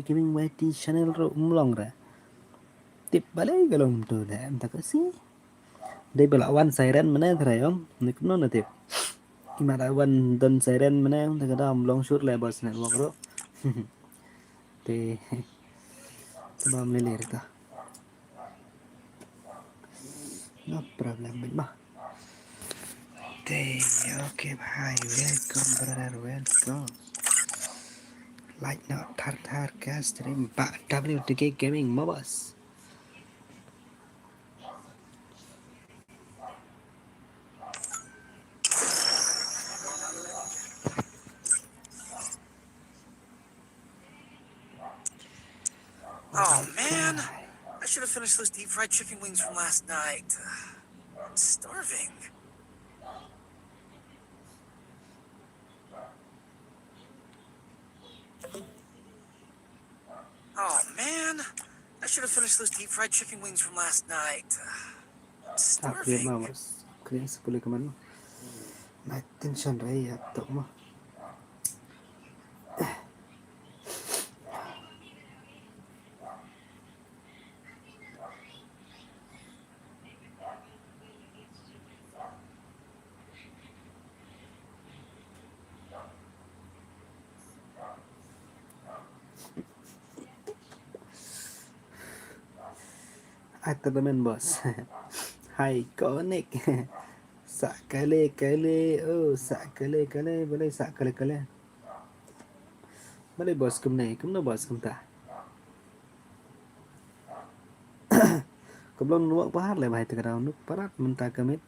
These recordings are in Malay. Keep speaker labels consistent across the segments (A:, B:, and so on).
A: gaming YT channel ro umlong ra tip balai galom tu da em tak sih dai balawan siren mana thrayong nikno na tip imarawan don siren mana tak ada umlong sur le bos network ro te bam leler ta no problem mah te okay bhai welcome brother welcome like not thar cast stream pak WTK gaming mobas.
B: Oh man, I should have finished those deep fried chicken wings from last night. I'm starving. Oh man, I should have finished those deep fried chicken wings from last night. I'm
A: Upgrade
B: starving.
A: mah bos, kalian sepuluh kemana? Naik tension raya tak mah. Teman bos. Hai connect. Sak kali oh sak kali boleh sak kali. Boleh bos kum bos kum ta. Keblong nuak pahat le bahai tegarau nuk parat mentah kemit.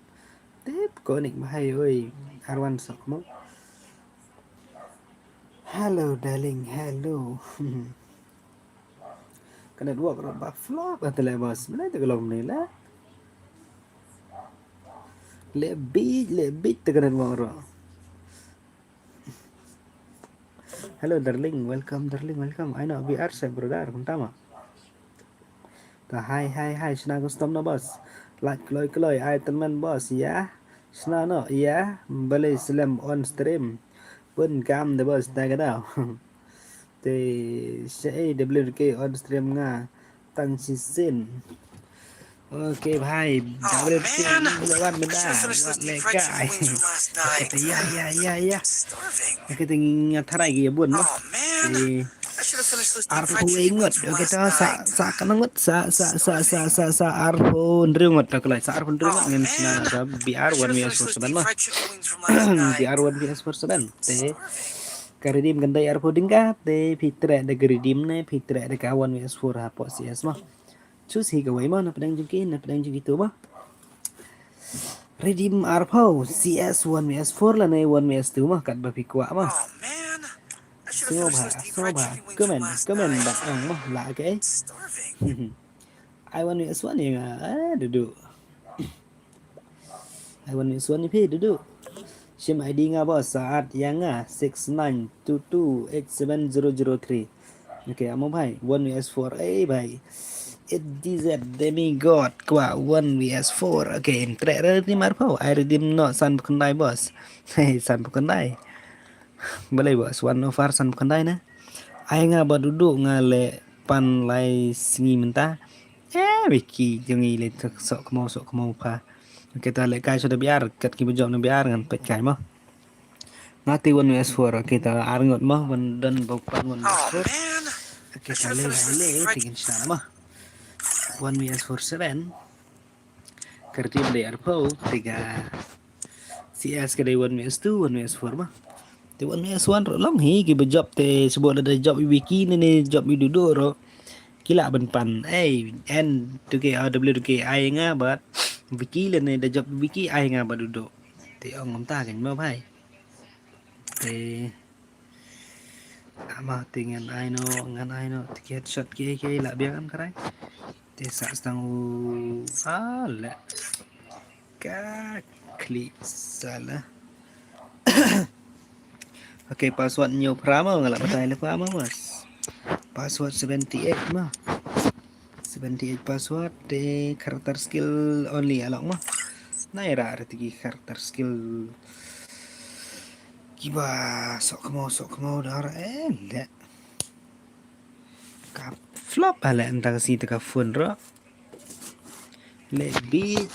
A: Tip connect bahai oi. Arwan sok mo. Hello darling, hello. Kena dua kalau flop kata le bos. Mana tegalom ni lah. Lebih tegaran wang ro. Hello darling, welcome. I know we are set brother, kuntama. Ta hai, sina custom na boss. Like kloy, ai teman boss ya. Sina no ya, balik slam on stream. Pun cam the boss ta cái nào. Thì sẽ WK on stream nga tăng si sin. Oke bhai,
B: Oh
A: WK
B: man,
A: lawan
B: I
A: benda
B: should have finished those
A: buat
B: deep fried
A: lekai.
B: chicken wings from last night.
A: Kata ya.
B: I'm starving.
A: Kita ngatai lagi ya bun mah.
B: Oh man,
A: Thì
B: I should have finished those deep
A: arpo
B: fried chicken
A: ingot
B: wings from last
A: kita
B: night.
A: sa kanangot sa
B: Starving.
A: arpo ndringot tak lai sa arpo ndringot
B: Oh
A: ngan
B: man,
A: sinana sa
B: I
A: BR
B: should
A: 1
B: have
A: vs
B: finished those
A: 7
B: deep
A: mah
B: fried chicken wings from last night.
A: BR 1 vs 7 te
B: Starving.
A: karidim ganda arpo dingka te fitre de garidim ne fitre de kawan vs 4 hapo CS mah choose hi gawai mah na pedang jungkin tu mah redim arpo CS 1 vs 4 lah ne 1 vs 2 mah kat bapi kuat mah
B: Oh man, I should have finished
A: Soba,
B: those deep fried chicken wings from
A: comment
B: last night.
A: bạn ông mah lạ cái
B: Starving.
A: I want vs 1 yang duduk I want vs 1 ni pi duduk Sim ID nga bos saat yang 6922870003 Okay, amo bhai 1 vs 4 bhai it DZ demigod kwa 1 vs 4 okay trek redim arpau I redim no san kandai bos hey san kandai boleh bos one over san kandai na ai nga ba duduk nga le pan lai singi mentah Vicky jungi le sok mau pa kita le kai sudah biar kat ki bejom na biar ngan pet kai mah ngati 1 vs 4 kita arngot mah dan bukan 1 vs
B: Oh
A: 4
B: man, I should
A: kita
B: have finished those deep
A: le
B: fried.
A: tingin sana mah 1 vs 4 7 kertim de arpo 3 CS ke 1 vs 2 1 vs 4 mah te 1 vs 1 ro long hi ki bejob te sebut ada job wiki ni job mi duduk ro kila ban pan en tu ke AW tu ke ai nga bat wiki le ne da job wiki ai nga ba duduk te ong ta kan ma bhai te ama dengan ai no tiket shot ke la biar kan karai te sa stang ala ka klik salah okay password new prama ngala patai le prama mas password 78 mah 78 password de karakter skill only alok mah naira arti karakter skill kiba sok kemau dar la Kap flop ala entah si teka phone ro. Lebih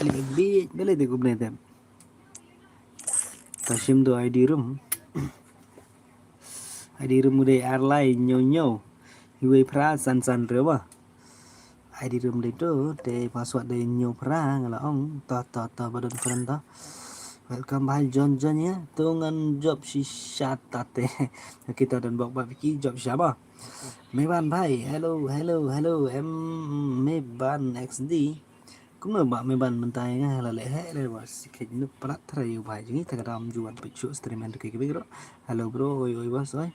A: boleh deh gue tem. Tashim do ID room udah airline nyo Iwe pra san rewa. ID room itu de password de nyo pra ngala ong to badon friend to. Welcome by John ya. Tungan job si syatate. Kita dan bawa Vicky job siapa? Meban bhai. Hello. Em Meban XD. Cũng là bạn mấy bạn mình tay nghe là lẽ hệ đây mà cái nước plat thay vài chữ ta làm jual picture streamer cái biết đó. Hello bro oi boss ơi.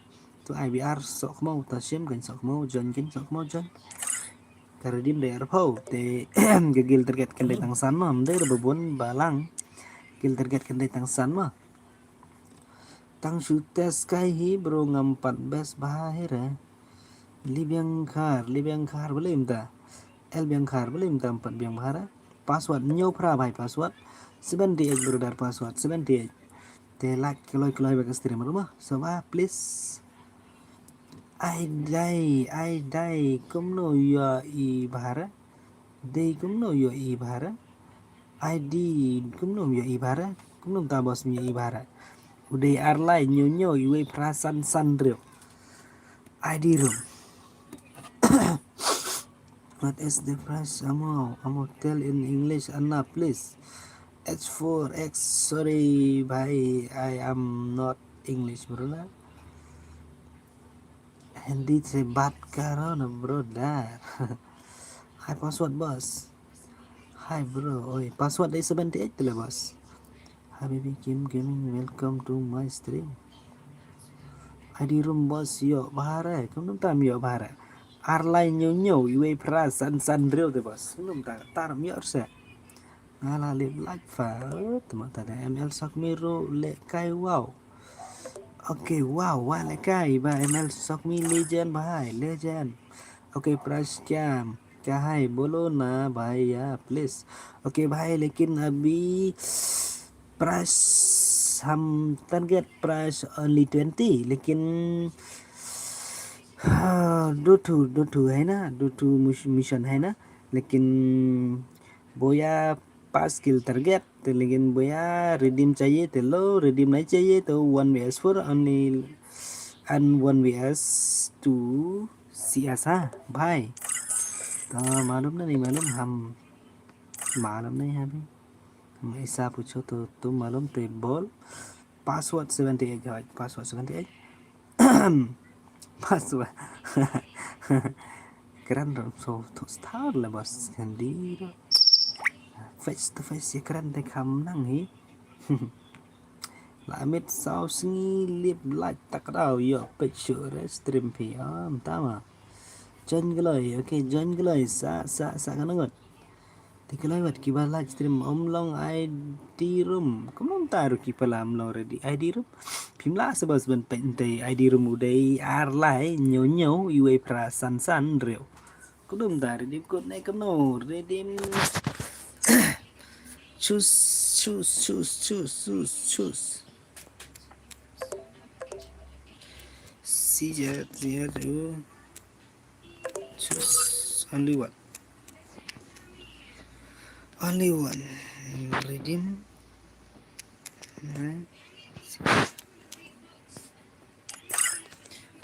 A: Tu IBR sok mau ta sim kan sok mau John John. Karena dim daerah pau te gigil terkait kendai tang san mah mendai bebon balang gil terkait kendai tang san mah tang tes kai hi bro ngampat bes bahir libyang khar boleh minta el biang khar boleh minta empat biang bahara password nyo pra bhai password 78 brother password 78 te like keloi bagi streamer mah so please ai dai kumno yo i bahara dei kumno yo i bahara ID kumno yo i bahara kumno ta bos mi i bahara udah airline nyo iwe prasan sandrio ID room. What is the price? Amo tell in English Anna please. H4X sorry bhai I am not English brother. Hindi से बात करो ना brother. Hi password boss. Hi bro. Oi password day 78 lah boss. Habibi Kim Gaming welcome to my stream. ID room boss yo bahara. Kamu tam yo bahara. Airline nyo iwe pra san real deh bos belum tar mior se ngala live live fa teman tadi ML sok miru le kai wow oke wow le kai ba ML sok mi legend bhai legend oke price क्या है बोलो ना भाई या please okay भाई लेकिन अभी प्राइस हम target price only 20 लेकिन due to mission है ना लेकिन बोया पास किल टारगेट तो लेकिन बोया रिडीम चाहिए तो लो रिडीम नहीं चाहिए तो 1vs4 only and 1vs2 CS हाँ भाई तो मालूम नहीं मालूम नहीं है अभी हम ऐसा पूछो तो तुम मालूम तो बोल पासवर्ड 78 है पासवर्ड 78 password keren dong so star lah bos sendiri face to face ya keren deh kamu nang hi lamit sao singi lip like tak tahu yo picture stream pi tama join geloi oke join geloi sa kan ngot tiga lewat kiba live stream omlong ID room kamu taruh kipa lam lo ready ID room pimla sebab pentai ID room udah arlai nyo iwe prasan san reo kudum tar redim kod naik no redim choose see ya choose only one redeem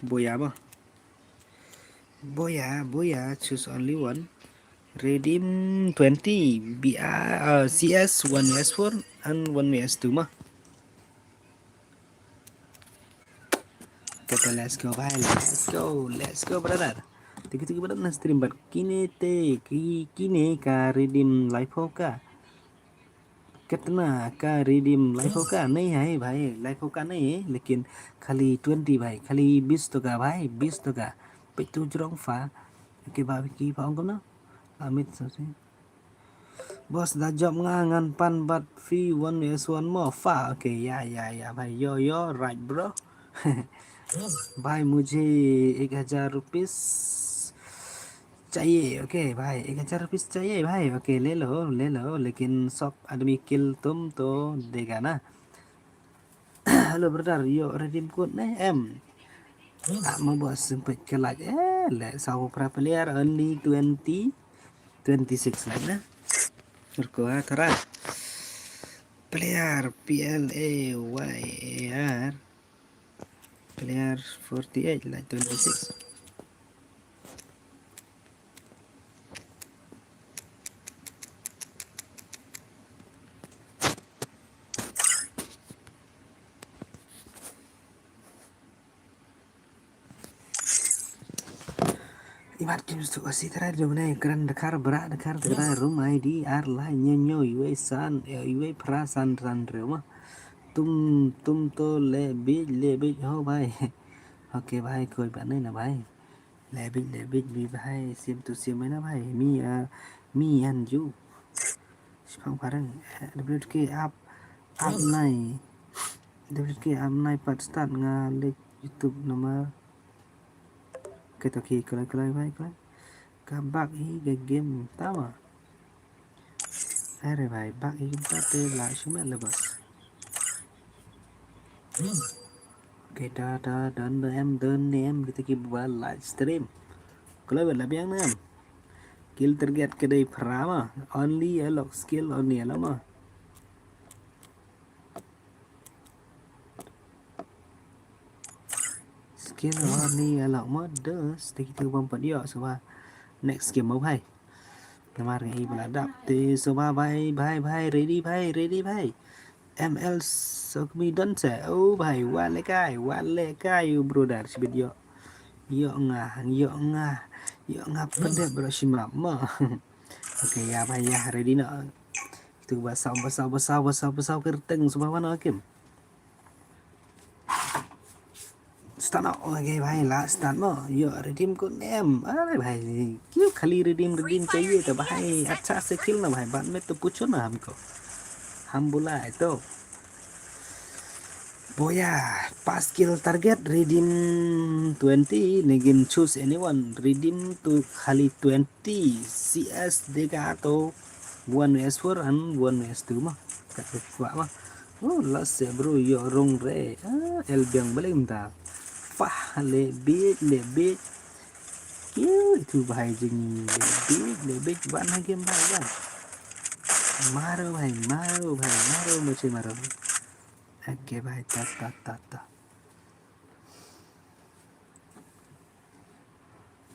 A: boya choose only one redeem 20 BR CS 1S4 and 1S2 mah kita let's go brother tiga brother na stream bar kini ka redeem live होगा कितना का redeem life होगा नहीं है भाई लाइफ होगा नहीं है लेकिन खाली 20 भाई खाली 20 तो का भाई 20 तो का पितु जरong fa cái bà kia phải không nó amit sao sih bos dah job ngan pan bat free 1vs1 more fa oke ya भाई yo right bro भाई मुझे 1000 रुपीस चाहिए ओके भाई 1000 रुपीस चाहिए भाई ओके ले लो लेकिन सब आदमी किल तुम तो देगा ना hello brother yo redeem code नहीं em mau bos sempat kelak let sau pra player only 26 like na turko tara player PLAYR player 48 like 26 ibat tim tu asi tara do ne kran dakar berak dakar tara room ID ar la nyo iwe san iwe pra san ran re ma तुम तो ले बीज हो भाई ओके भाई कोई बात नहीं ना भाई ले बीज भी भाई सेम टू सेम है ना भाई मी एंड यू सिफां फारंग डब्ल्यूट के आप नाय डब्ल्यूट के आप नाय पाट स्टार्ट nga ले YouTube nama kita ki kelai भाई kelai kabak hi cái game tama अरे भाई bak hi kita te la shumet le bos kita dan em kita ki buat live stream kalau lebih yang nem kill target kedai perama only alok skill only alama skill only alok modus thì kita bumpa dia semua next game mau bhai kemarin ini beladap thì semua bhai ready bhai ML Sokmi don sẽ ô bhai one le kai brother sibit yo ngah pada bersimap ma oke ya bhai ya ready na itu basau kerteng semua mana hakim start ना ओके भाई last start में यो रिडीम को नेम अरे भाई क्यों खाली रिडीम चाहिए तो भाई अच्छा से खेल ना भाई बाद में तो पूछो ना हमको हम बोला है तो बोया पास किल target redeem 20 negin choose anyone redeem to खाली 20 CS देगा तो 1vs4 and 1vs2 mah kata kuat mah oh last ya bro yo rong re el biang balik minta fah lebih kêu itu भाई jing lebih bạn hai game भाई kan मारो मुझे मारो oke भाई ta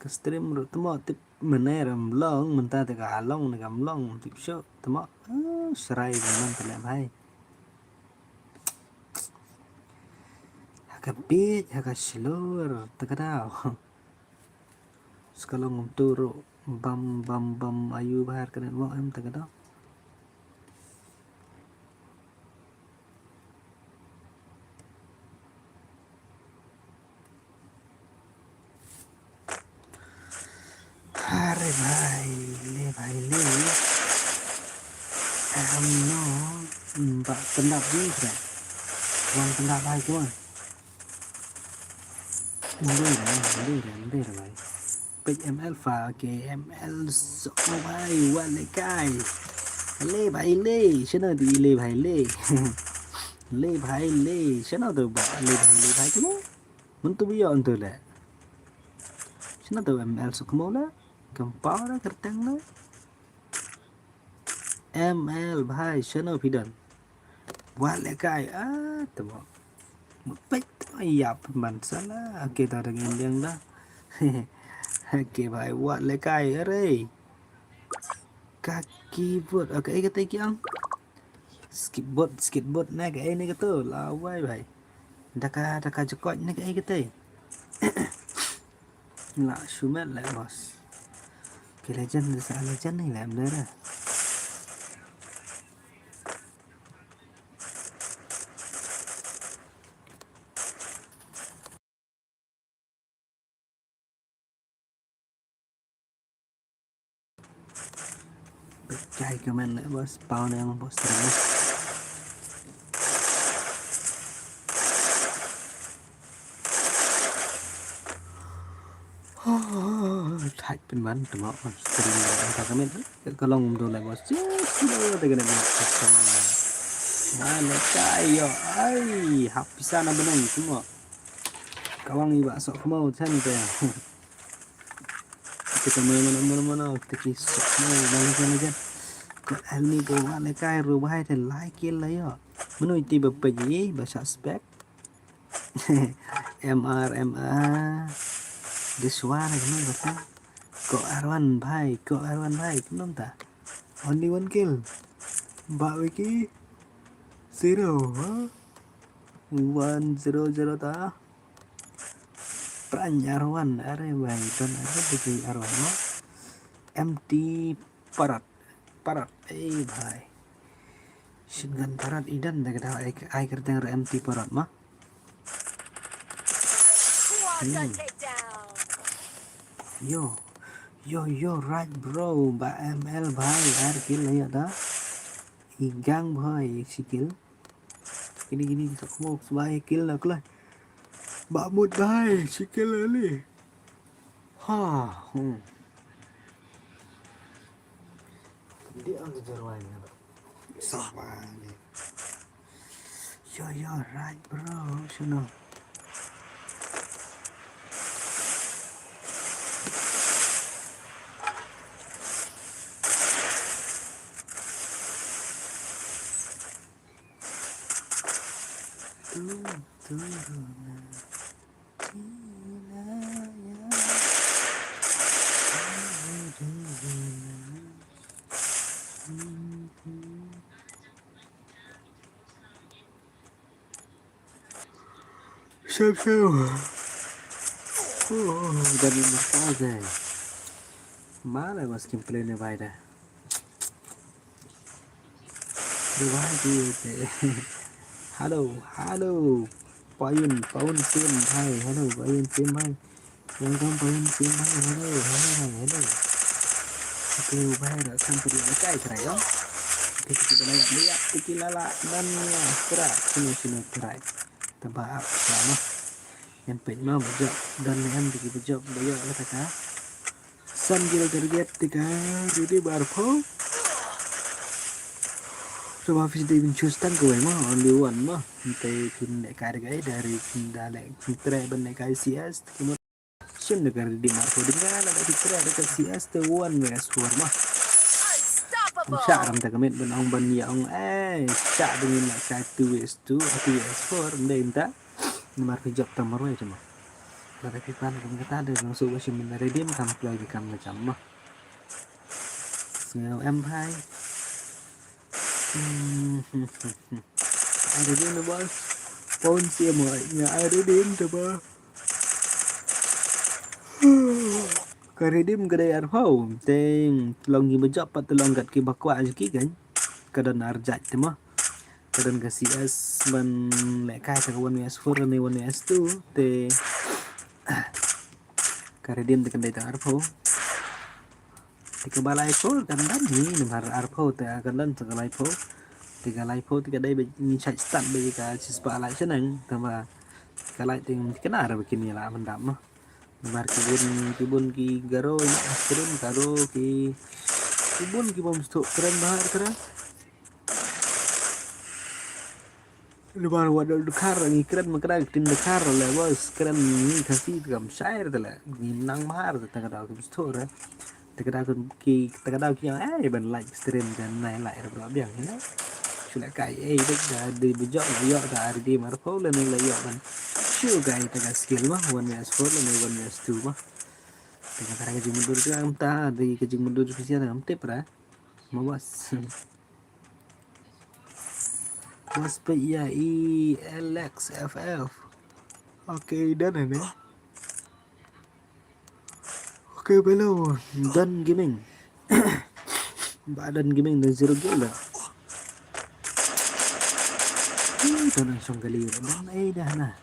A: ke stream menurut temo tip meneram long mentah tega along negam long tip show temo serai dengan telem भाई agak slower terkadang sekarang untuk bam ayu bahar kena mau em terkadang अरे भाई ले em no mbak pendap juga uang pendap भाई cuma Mundur भाई page ML pha के ML so भाई वाले काय ले भाई ले channel thì ले भाई ले ले channel तो ले भाई cuma untuk bio untuk le channel तो ML so kemo le gampang lah kertang lah ML भाई channel pidan वाले काय temo Baik, iya peman salah. Oke, tak ada yang dah. Oke, baik. Buat lekai, are. Kaki bot. Oke, kata yang skateboard naik ini kata. Lawai, baik. Daka jekot naik kata. Lah, sumet lah, bos. Oke, legend ni lah, benar lah. Cai comment lại bos bao này bos terus thạch bên bán tụi nó stream lại comment cái lòng đồ lại bos chết đây cái này mana cai yo ai hap bisa na benang semua Kawang iba sok mau santai ya. Kita mana kita kisah mau balikan aja. Kok ini bawa lekai rumah itu like lah ya. Menurut tiba pergi bahasa spek. MR Deswara gimana kata? Kok Arwan bhai kenapa tak? Only one kill. Mbak Wiki 0 100 ta. Peran Arwan are bhai dan ada bagi Arwan no. MT parat bhai. Shotgun parat idan tak ada ai kerja MT parat mah. Yo right bro Mbak ML bhai air kill lah ya dah. Igang bhai si kill. Gini semua sebagai kill lah kelai. Mbak Mut bhai si kill lah ni. Dia ang jarwan na. Sama ni. Yo right bro. Sino? Siap. Dari Mustaza. Mana mas gameplay ni bhai dah. Halo. Paun sim bhai. Halo paun sim bhai. Welcome paun sim bhai. Hello. Oke bhai dah sampai di lekai cerai yo. Kita lihat tikilala dan kerak sini kerak. Tebak sama. Yang pengen bejak dan yang dikit bejak bayar lah tak. Sambil target tika jadi barpo. Coba visi di Wincustan gue mah only one mah. Kita pindah kargai dari dalek fitra benek ICS. Kemudian sim negara di Marco dengan ada fitra ada ICS the one vs four mah. Syar am tagamit benang ban yang syar dengan nak 1 vs 2 atau vs 4 minta nomor hijab tamar aja mah. Ada pipan kata ada masuk ke sini redeem kam lagi kam macam mah. Sengau M2 ada dia na bos. Phone siya mo nya redeem coba. Ka-redeem gadai arhau teng long gi bejap pat long gat ki bakwa ki kan. Kadan arjat mah. Kadan ka CS ban lekai ta 1vs4 ni 1vs2 te ka-redeem te kadai ta arhau. Tika balai po kan dan ni nomor arpo te akan dan segalai po tiga laipo tiga dai ni chat start bagi ka cispa lai senang tambah kalai ting kena ara begini lah mendam mah nomor kibun ki garo turun karo ki kibun ki bom stok keren bahar keren nomor wadal dekar ni keren makra tin dekar lah bos keren ni kasih kam syair tala ni nang mahar tengah dah ki stok ra Tekadau ki ban like stream dan naik like berapa biang ni sudah kai dik dah di bejak layak dah ada di marpo le ni layak ban sure guys tega skill mah 1vs4 le ni 1vs2 mah tega cara kerja mundur tu am ta di kerja mundur spesial am tip ra mawas mas ya LXFF oke dan ini Oke belum dan gaming badan gaming dan zero kill lah itu langsung kali dan dah nah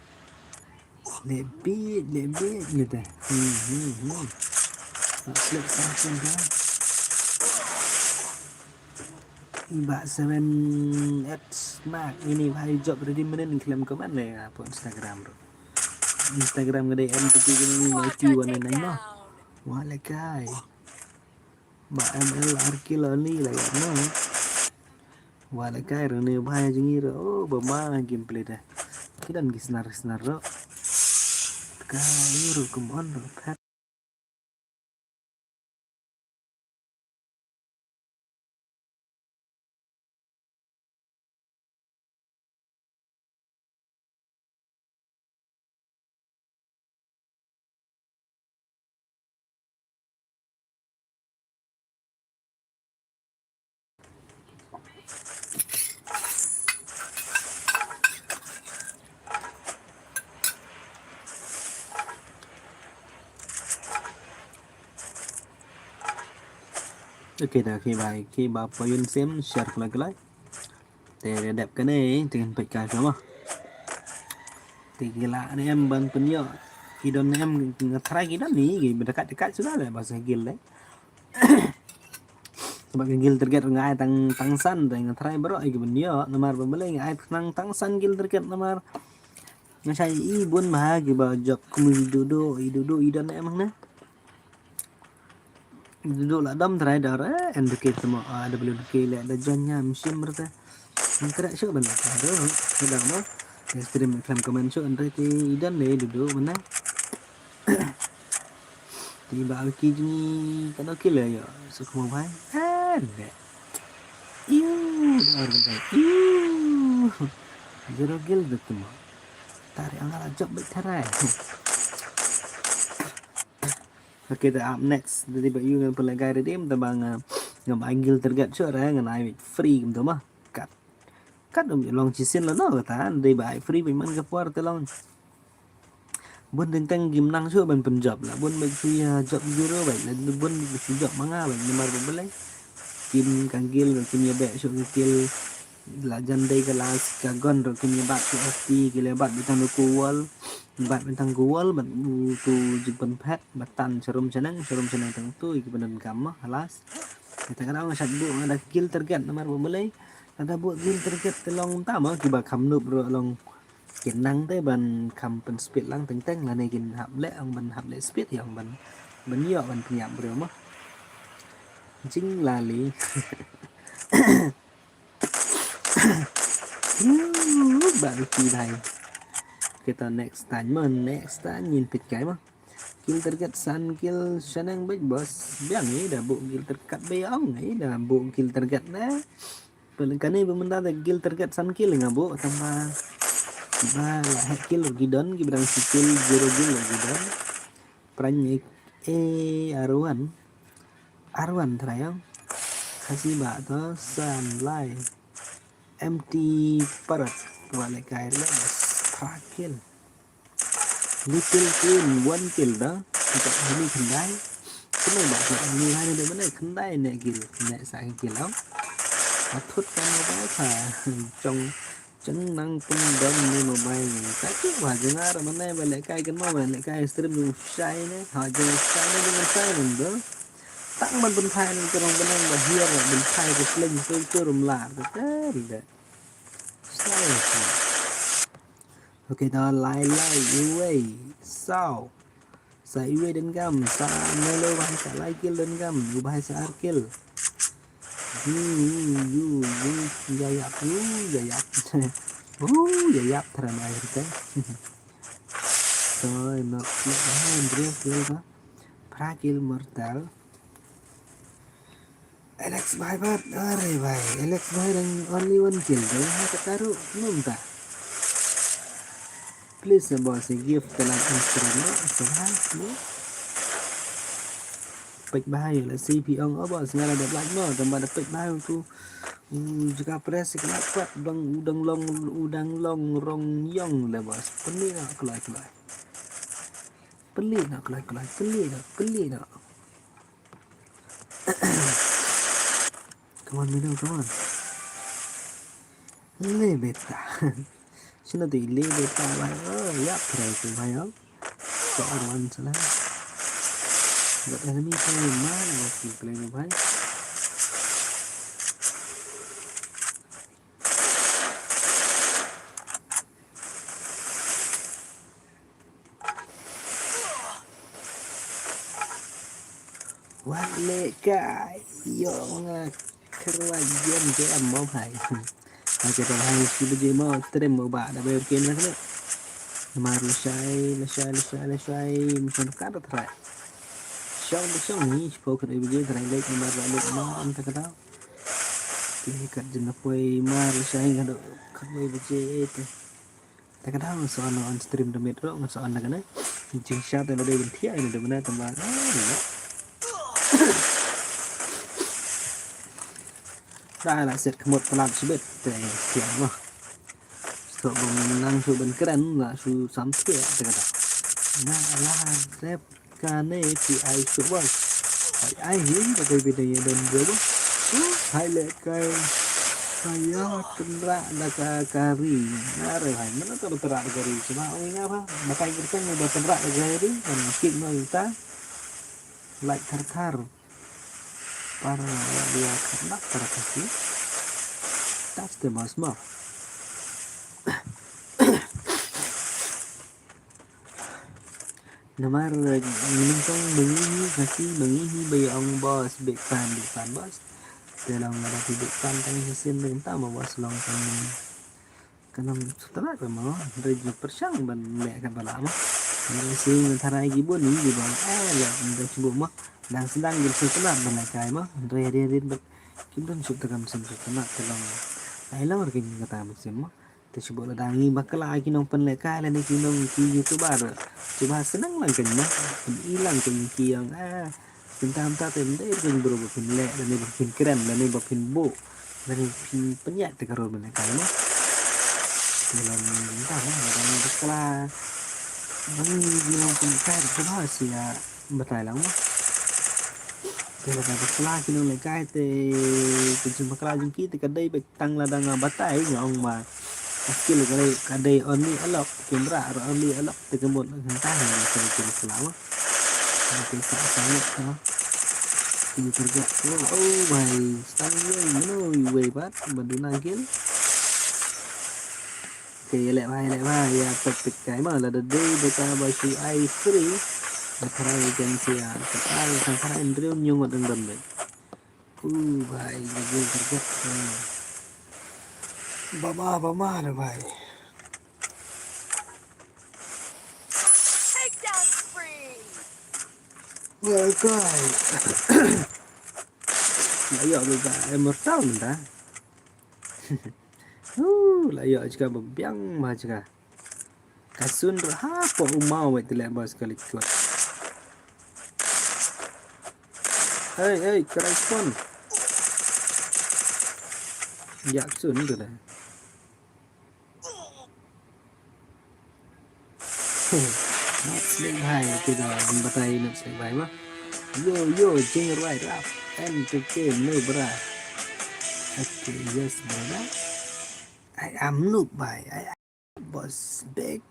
A: lebih gitu slip sampai dah Mbak 7X Mark ini hari job ready menen klaim ke mana ya apa Instagram bro Instagram gede MPT gini mati warna mah Walekai Mbak ML arkil ni lah ya no Walekai rene bahaya jengira oh bama gameplay dah kidan gi senar ro Euro, come on, Pat. Ok, là khi bà Poyun xem share cái để đẹp cái này thì phải cài xuống mà thì gila nih em ban penyo idon em ngetry kita nih gitu dekat-dekat sudah lah bahasa gil deh sebagai gil terget ngai tangsan dan ngetry bro gitu penyo nomor pembeli ngai tangsan gil terget nomor ngasai ibun bahagi bajak kumi idudu idon emang nah idudu lah dam trader indicate semua ada beli kile ada jannya mesin berta ngetry sih benar aduh sudah mah stream comment sih andre ti idon deh idudu mana thì bảo kia cái nó kia lời ở sự không phải nè yêu đó rồi yêu zero gil được mà tarik angala job baik tarai oke the up next jadi bạn yêu ngân pelagay redeem tabang ngam angle tergat suara ngan ai free gitu mah cut cut long chisin lo no ta đây bài free mình mang cái forte long buôn đến tăng gim năng sure bên Punjab là buôn bên free job zero vậy là buôn free job manga vậy nhưng mà bên bên kim kanggil rồi kim bẹ so kil la jandai kelas kagon rồi kim bat ke FT kile bat bintang kuwal bat tu jibon pet batan serum senang tang tu iki benan kam halas kita kadang ngasat bu ada gil terget nomor pembeli ada buat gil terget telong tama ki ba kham nup ro long kin nang te ban kham pen speed lang teng teng là này kin hap le ang ban hap le speed yang ban yo ban pinyam bro mah chính là lý bạn kỳ này kita next time nhìn thịt cái mà kill terkat san kill sanang big boss biang ni dah bu kill terkat beong ni dah bu kill terkat na paling kani bemenda dah kill terkat san kill ngabu tambah ba là hai kill lagi don ki berang skill zero kill lagi don pranyi arwan thrayong kasih bak to san lai empty parrot wala kay la bas kill little kill one kill đó kita ini kendai cái này bạn chọn như hai nơi bên này kendai này sai kill lắm thút con nó bé thà trong chấn năng tung đâm như mà bay cái trước mà chúng ta rồi bên này về lại cái món về lại cái stream dùng sai đấy họ dùng sai nó dùng sai mình đó tăng bên thay nên trong bên này mà here là bên thay cái linh tôi rùm lạ được đấy sai ok đó lại UA sao sa UA đến gam sa melo bahasa sa like kill đến gam u bahasa arkil you jayap jayap thằng này cái rồi nó hai kill đó pra kill mortal Alex bye bye अरे भाई Alex भाई đang only one kill đấy hai cái taruh belum tak please boss give dalam instrumen sebenarnya pek bahaya lah CP ông ở boss ngara đẹp lạnh mà tầm bada pek bahaya tu jika press kena kuat udang long rong yong lah boss pelik nak kelai pelik nak come on Mino come on le beta sino tu le beta bhai ya pray tu bhai so run chala the enemy playing man was playing bhai wale kai yo nga kerwajan ke ammo bhai kita hai si biji mau stream mau ba da bay ken nak Mà lashai mission card try. Show me spoken every day try like mar anta kada. Pilih kat jena poi mar lashai ngado kat mai bece te. Ta kada so on stream the metro so on kana. Jing shot and day thia ini de mana tambah. Đã là set một plan subit te tiang mo. So bang nang su ben keren la su sampai te kada. Na ala rep kane pi ai su bos. Ai hiếm cái video dan gua hai lệ cái saya kendra ada kari nare hai mana tuh kendra kari cuma ini apa makai kita nyoba kendra kari dan mungkin kita like thar para dia kena terkasih that's the most more namar minum tong bengi bay ông boss big fan boss dalam ada hidup tantang sesin minta bawa selong kanam setelah mau dari persang ban mẹ kan bala mah ini sing tharai gibon ni gibon ya dari sebelum mah dan sedang bersetelah ban kai mah dari kimdan subtakam setelah telang ai lawar kin kata mesin mah tersebut dangi bakal lagi nong pen kai la ni kinong ki youtuber coba senang lang kan mah hilang kan ki yang tentang ta tem deh kan bro bapin le dan ni bapin keren dan ni bapin bo dan ni penyak te karo ban kai mah dalam entah lah dalam sekolah bang bilang pemikir coba sih ya betul lah mah dalam sekolah kini lekai te kunci sekolah jengki te kadai betang ladang batai nyong ma skill kadai only alok kamera only alok te kemut entah ya kunci sekolah mah nanti saya sama ini kerja oh my stang you way bat bantu nangkil thì lại vai tập cái mà là đợt đi người ta bài sự ai free là khai chân xe ai thằng khai anh rêu nhung ở đằng đầm đấy bài là vui thật chất ba ma rồi bài
B: Takedown spree.
A: người coi nãy giờ người ta em một sao mình ta lại giờ juga bebiang mah juga kasun berapa umau itu lebar sekali kuat hey kerespon ya sun tu dah nak selek hai tu dah batai nak selek hai mah yo jing right up and to game no bra okay yes brother I am noob by I boss big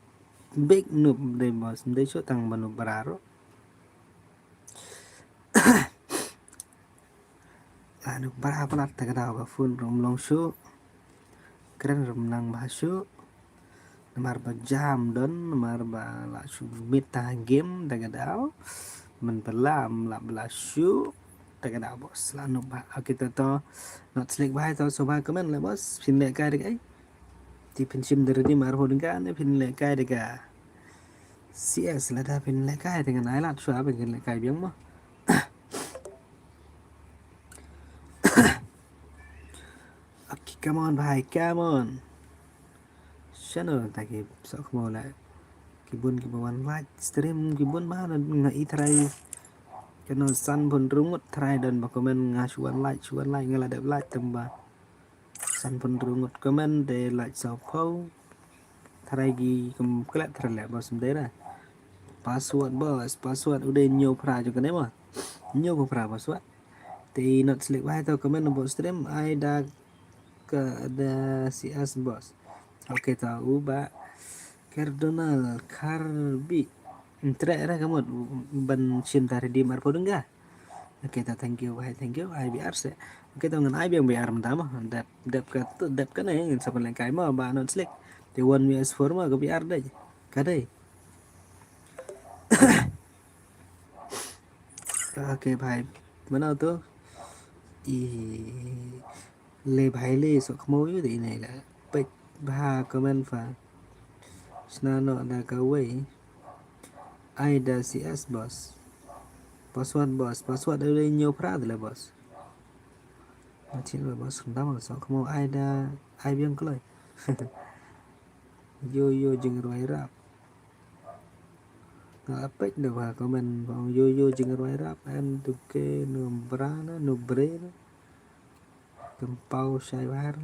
A: noob deh boss deh so tang banu beraro anu berapa lat tak tahu apa full rom long show keren rom nang bahsu nomor jam don nomor la su meta game tak tahu men pelam la bela show tak tahu bos la noob kita to not slick by to so ba comment lah bos pin le kai dek ai di pensim dari di marho dengan pin le kai dek CS là đã pin le kai dengan ai lat so pin le kai biang mah okay, come on bhai come on channel ta ki so khmo la ki bun ki bawan like stream ki bun ba na ngai thrai channel san pun rungut thrai dan ba comment nga chuan like ngala de like tamba san pun rungut comment de like so phau thrai gi kum kla thrai la ba sum de ra password bos password udah nyo pra jo kan mah nyo pra password thì not select vai tao comment nomor stream ai đã ke ada CS bos oke tahu ba Cardinal Carbi entre era kamu ban cinta di marpo enggak oke ta thank you ai biar se oke tao ngan ai biang biar mentama dap kan yang sampai lain kai mah ba not select thì one vs 4 mah ke biar deh kadai oke भाई बनाओ तो ले भाई ले सो खमोय thì này là bịch ba comment và Snano ada kawai. Aida CS bos. Password bos. Password ada nyo prad lah bos. Macam lah bos. Kenapa so kamu Aida ai biang keloi. Yo jeng roi rap. Ngapek dah bah komen bang yo jeng roi rap em tu ke no brana no brena. Kempau sai bahar.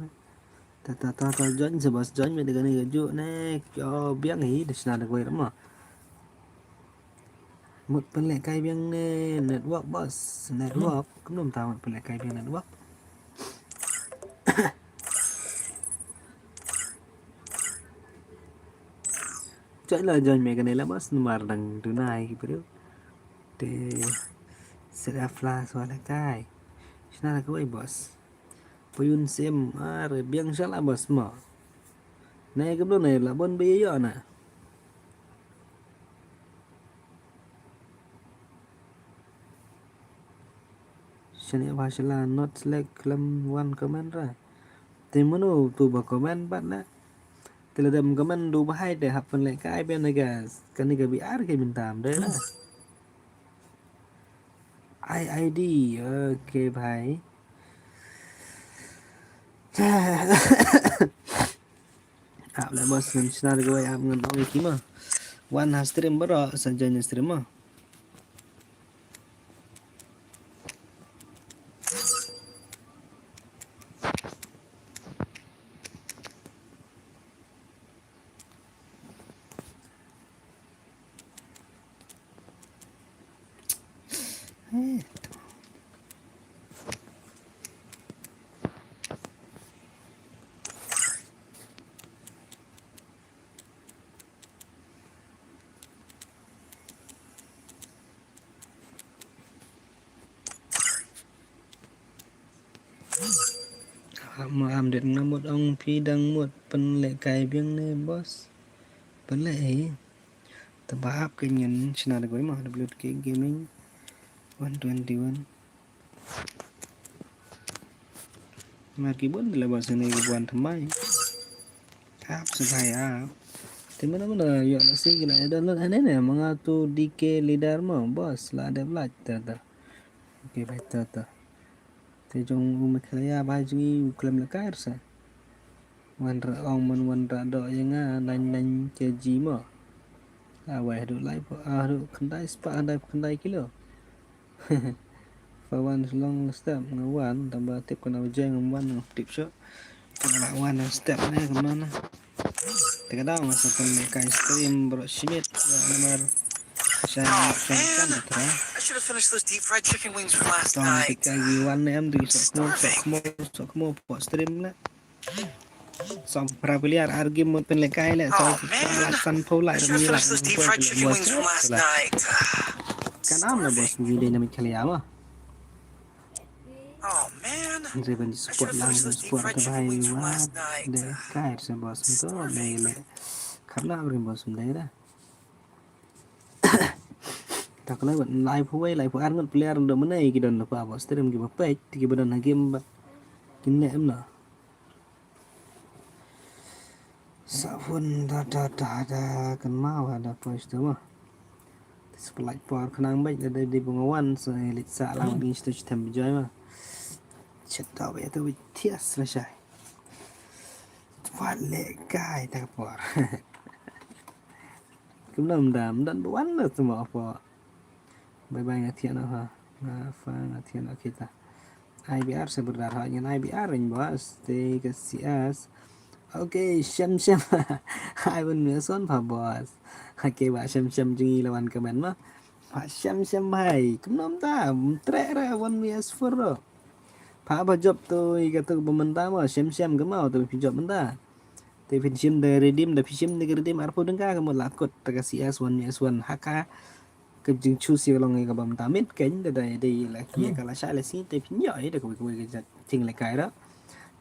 A: Ta join sebos join me dengan ni gaju ne yo biang hi de sna koi rama. Một phần lẻ cài biang network boss network cũng đồng tao một phần lẻ cài biang network chạy là join mấy cái này là boss numar đằng thứ này bro để sẽ ra flash soal cài sana là cái boss puyun sim rồi biang sao là boss mà này cái đồ này là bon bê giờ nè Shania Vashala not select klam one comment ra Timonu tu ba comment bắt na Teladam comment du bahai để học phần lại cái bên này cái này bị ár cái mình tạm đấy là IID ok भाई आप lah bos senar gue आप ngan ong kima one has stream bro sanjanya stream mah mà am được năm một ông phi đăng một phần lệ cài biếng nè boss phần lệ ấy tập áp cái nhân senar gue mah WK Gaming 121 mà keyboard là bahasa ini bukan temai áp sebagai áp thì mana yuk nasi gila ada lo aneh nih mengatu DK leader mah bos lah ada belajar ta oke baik ta thì trong umat kaya baju klaim lekar sa wan ra ong man wan ra do yang lain keji mah awai do lai po do kendai spa kendai kilo Pawan long step ngawan tambah tip kena ujang ngawan tip shot ngawan step ni kemana terkadang masa pendekai stream bro simit nomor saya
B: Oh
A: kan
B: man,
A: terang
B: I should have finished those deep fried chicken wings from last
A: tong
B: night.
A: tika giwan em di sok mo po stream la som prabiliar argument pendekai la so
B: Oh man,
A: san po
B: I
A: la
B: should have
A: mi la
B: finished those deep fried chicken wings from last night.
A: kan am na bos video na mit kali ama
B: Oh man,
A: Saya benci
B: I should
A: support
B: have
A: lang
B: finished those deep
A: support
B: fried
A: ke
B: chicken wings from
A: bahaya
B: last night.
A: de kair sa bos untuk mele karena abrim bos mele tak lah buat live huai live ar ngot player ndo menai kidon apa bos stream ki bapet ki badan hakim ba kinne emna safun da kan mau ada post tu mah sepelat por kenang baik ada di pengawan so elit sa lang bin stu tem joy mah chết tao bé tôi bị thiệt là sai phát lệ cài ta bỏ cũng nằm đàm đan bắn được tụi mỏ bỏ bye bye ngắt thiện ha pha ngắt thiện kita IBR sebenarnya hanya IBR yang bahas di kesias oke xem hai bên nữa son phà bos oke bà xem chừng lawan comment mah pak xem hai cũng nằm ta tre ra 1vs4 rồi Pak apa job tu kata pemerintah mah xem ke mau tu job mentah. Tapi sim dari redeem tapi sim dari redeem arpo dengka kamu lakot takasi S1 haka kejeng chusi kalau ngai kabam tamit keng dari laki kalau saya lesi tapi nyoi dah kau ke ting lekai dah.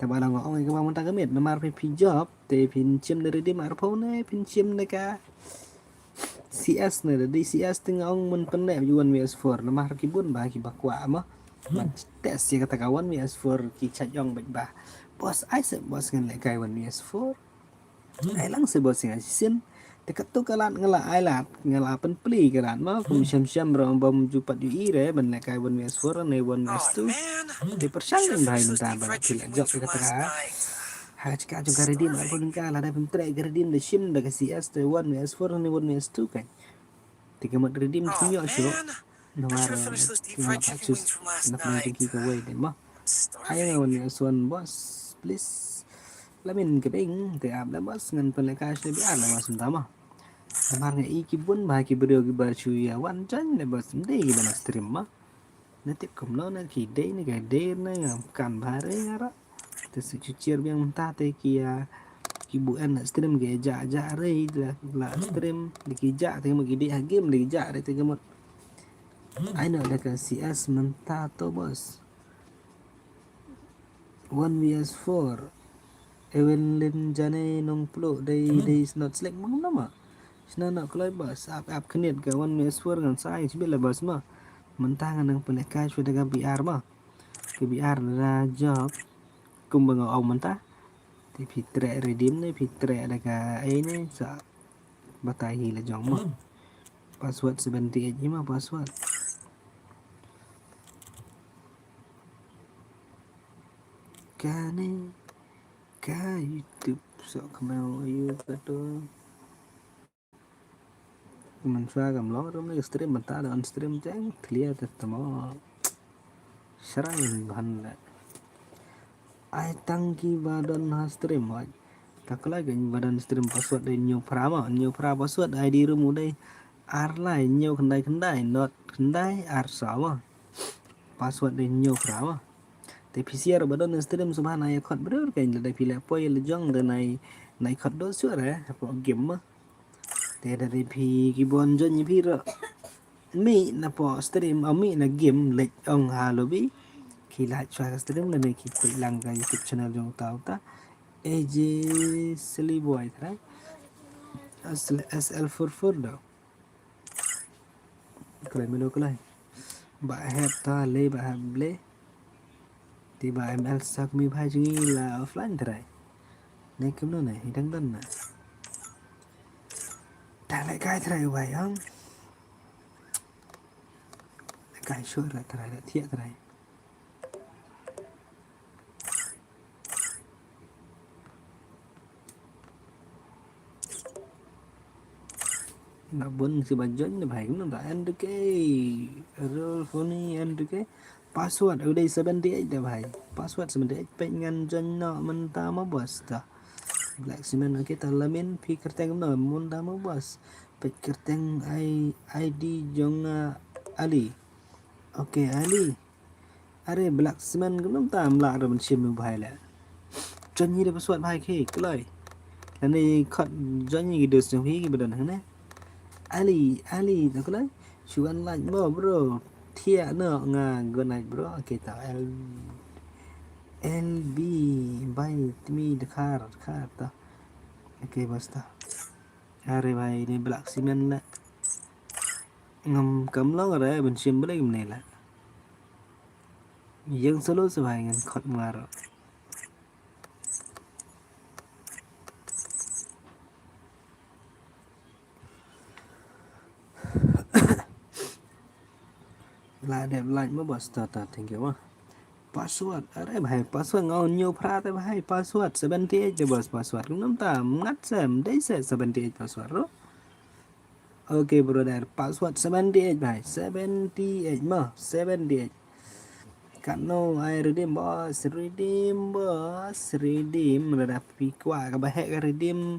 A: Tapi orang ngai kabam mentah kemit nomor pe job tapi sim dari redeem arpo ne sim deka CS ne dari CS tengah ong men penek juan PS4 nomor kibun bah kibakwa mah tes ya kata kawan PS4 kichat yong bah bos ai se bos ngan le kai wan PS4 ai lang se bos ngan sin Dekat tu kalat ngelak ailat ngelak pen peli kalat mah kum syam rom bom jupat UI re ben lekai 1vs4 ne
B: Oh
A: 1vs2
B: man,
A: di
B: I should have
A: persyalin bahai
B: finished those
A: mentah
B: deep
A: balak
B: fried
A: pila
B: chicken
A: jok
B: wings
A: de
B: from last
A: katra
B: night.
A: ha cika jom redim ar pun ka la pun tre redim de sim de CS de 1vs4 ne 1vs2 kan tiga mat redim
B: Oh
A: kimyo syo
B: man,
A: no
B: I
A: mar
B: should have finished those deep
A: tinggal
B: fried chicken
A: pacus
B: wings from last
A: nak nang
B: night.
A: tengki ka way de mah
B: I'm
A: ayo
B: starving.
A: 1vs1 boss please lamin ke bing te ab la boss ngan pen lekai se bi ar la mas mah Marnya iki pun bahaki beliau ki barcu ya wan chan ne bas mde ki bana stream ma ne tip kom lo na ki de ne ga de ne ngam kan bare ngara te su cucier yang mentah te ki ya ki bu en stream ge ja ja re la stream di ki ja te mo ki de ha game di ja re te gemot ai no da ka CS mentah to bos 1vs4 Evelyn jane nong plo they is not select mong nama Sina nak kelai bas ap kenit ke 1vs4 kan sai sibila bas mah mentah nang pelekai sudah ke BR mah ke BR ra job kumbang au mentah thì fitre redeem ne fitre ada ka ini sa batahi la jong mah password 78 mah password kane ka YouTube so kamau ayu betul mình pha cầm lót trong cái stream mình ta on stream chẳng clear thật tamo serang han la ai tangki badan ha stream hoy tak lagi badan stream password dari new pra password ID room đây ar lai new kendai not kendai ar sama password dari new pra te PCR badan stream subhana ya khot bror kain la pila poi le jong de nai khot do suara pro game mah te dari pi kibon jon ni pi ro mi na po stream mi na game lek ong ha lobby khi lại cho stream là này khi tự làm cái YouTube channel trong tao ta AJ Silly Boy thế SL44 đâu cái này mình cái này bạn hẹp ta lê bạn hẹp lê thì bạn em Elsa mi phải nghĩ là offline thế này này cái nó này đang đần nè ta lại cái thế này vậy không cái số là thế này là thiệt thế này nó bun si bajon ni bhai nó đã ăn được cái roll phone ăn được cái password ở đây 78 dah bhai password 78 pengen jon no menta mo bos ta black cement okay ta lamin pi kerteng no mun da mo bos pe kerteng ID jong Ali okay Ali are black cement cũng tam la rồi mình xem bhai la jon ni da password bhai khi cái lời là này khot jon ni được xong hi cái bần hang Ali tak lah cuan like bro thia no nga good night bro kita LB by me the car ta okay basta are bhai ni black cement la ngam kam lo rồi bên sim balik này là dân solo se bhai ngan khot maro là đẹp lạnh mới bật start thank you password अरे भाई password ngau nhiều pha te भाई password 78 the bus password cũng ta ngat sem dei se 78 password ro okay brother password 78 भाई 78 mà 78 Kano ai redeem rada pi kwa ka bahe ka redeem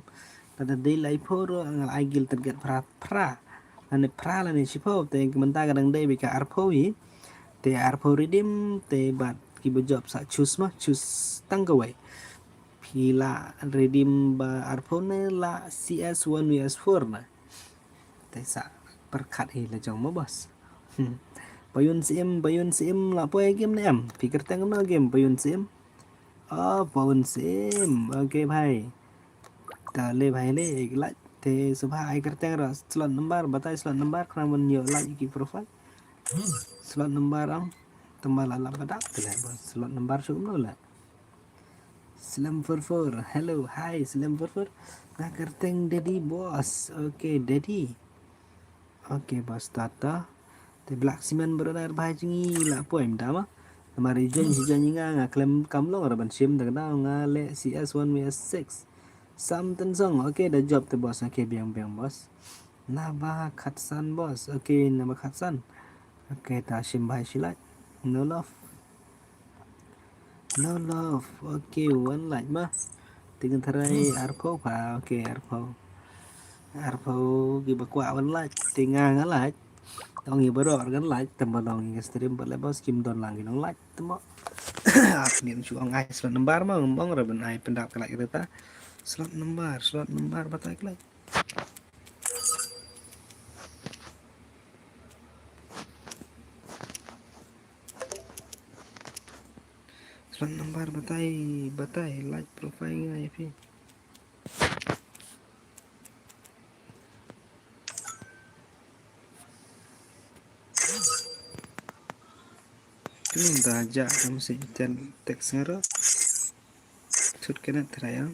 A: tada dei lai poro ngal ai gil terget pra ane pra la ni sipo te menta kadang dei bika arpo yi te arpo redeem te bat ki job sa choose tang ka wai pila redeem ba arpo ne la CS1 vs4 na te sa perkat hi la jong mo bos payun sim la po game ne em fikir tang no game payun sim payun sim okay bhai ta le bhai le ek like te subha ai करते हैं slot number बताए slot number खना मन यो like की profile slot number ang tambah la bada te le slot number sum no la Slam for hello, hi Slam for nah kerteng Daddy bos, oke Daddy, oke bos Tata, te Black Siman beronar bahai jengi lah po em dama, mari jen si jen nga klem kamlong araban sim tak dah nga le CS1 CS6, something song, oke dah job te bos, oke biang bos, nabah khatsan bos, oke nabah khatsan, oke ta sim bahai silat, no love. No love. Okay, one like mah. Tinggal terai arpo pa. Okay, arpo. Arpo giba kwa one like. Tinggal ngan like. Tong giba ro kan like. Tambah dong ngi stream ber lebos kim don lang nong like temo. Ak nim chu ong ai slot nembar mah ngomong ra ben ai pendak like kita. Slot nembar batak like. Slot nembar batai like profile ngai pi. Ini dah ajak kamu si teks ngarot. Sut kena terayang.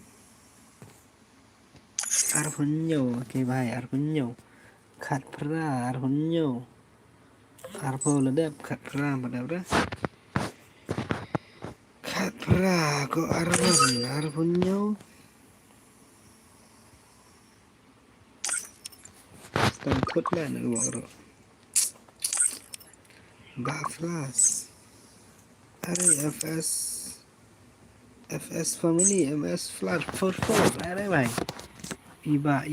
A: Arhunyo, okay bhai, Arhunyo. Khat pra, Arhunyo. Arpo ledep, khat pra, badab dah. Khat pra, ko Arhunyo. Stang put lah nak buat ro. Baflas. Are FS family, MS flat 44. Are bhai. Iba.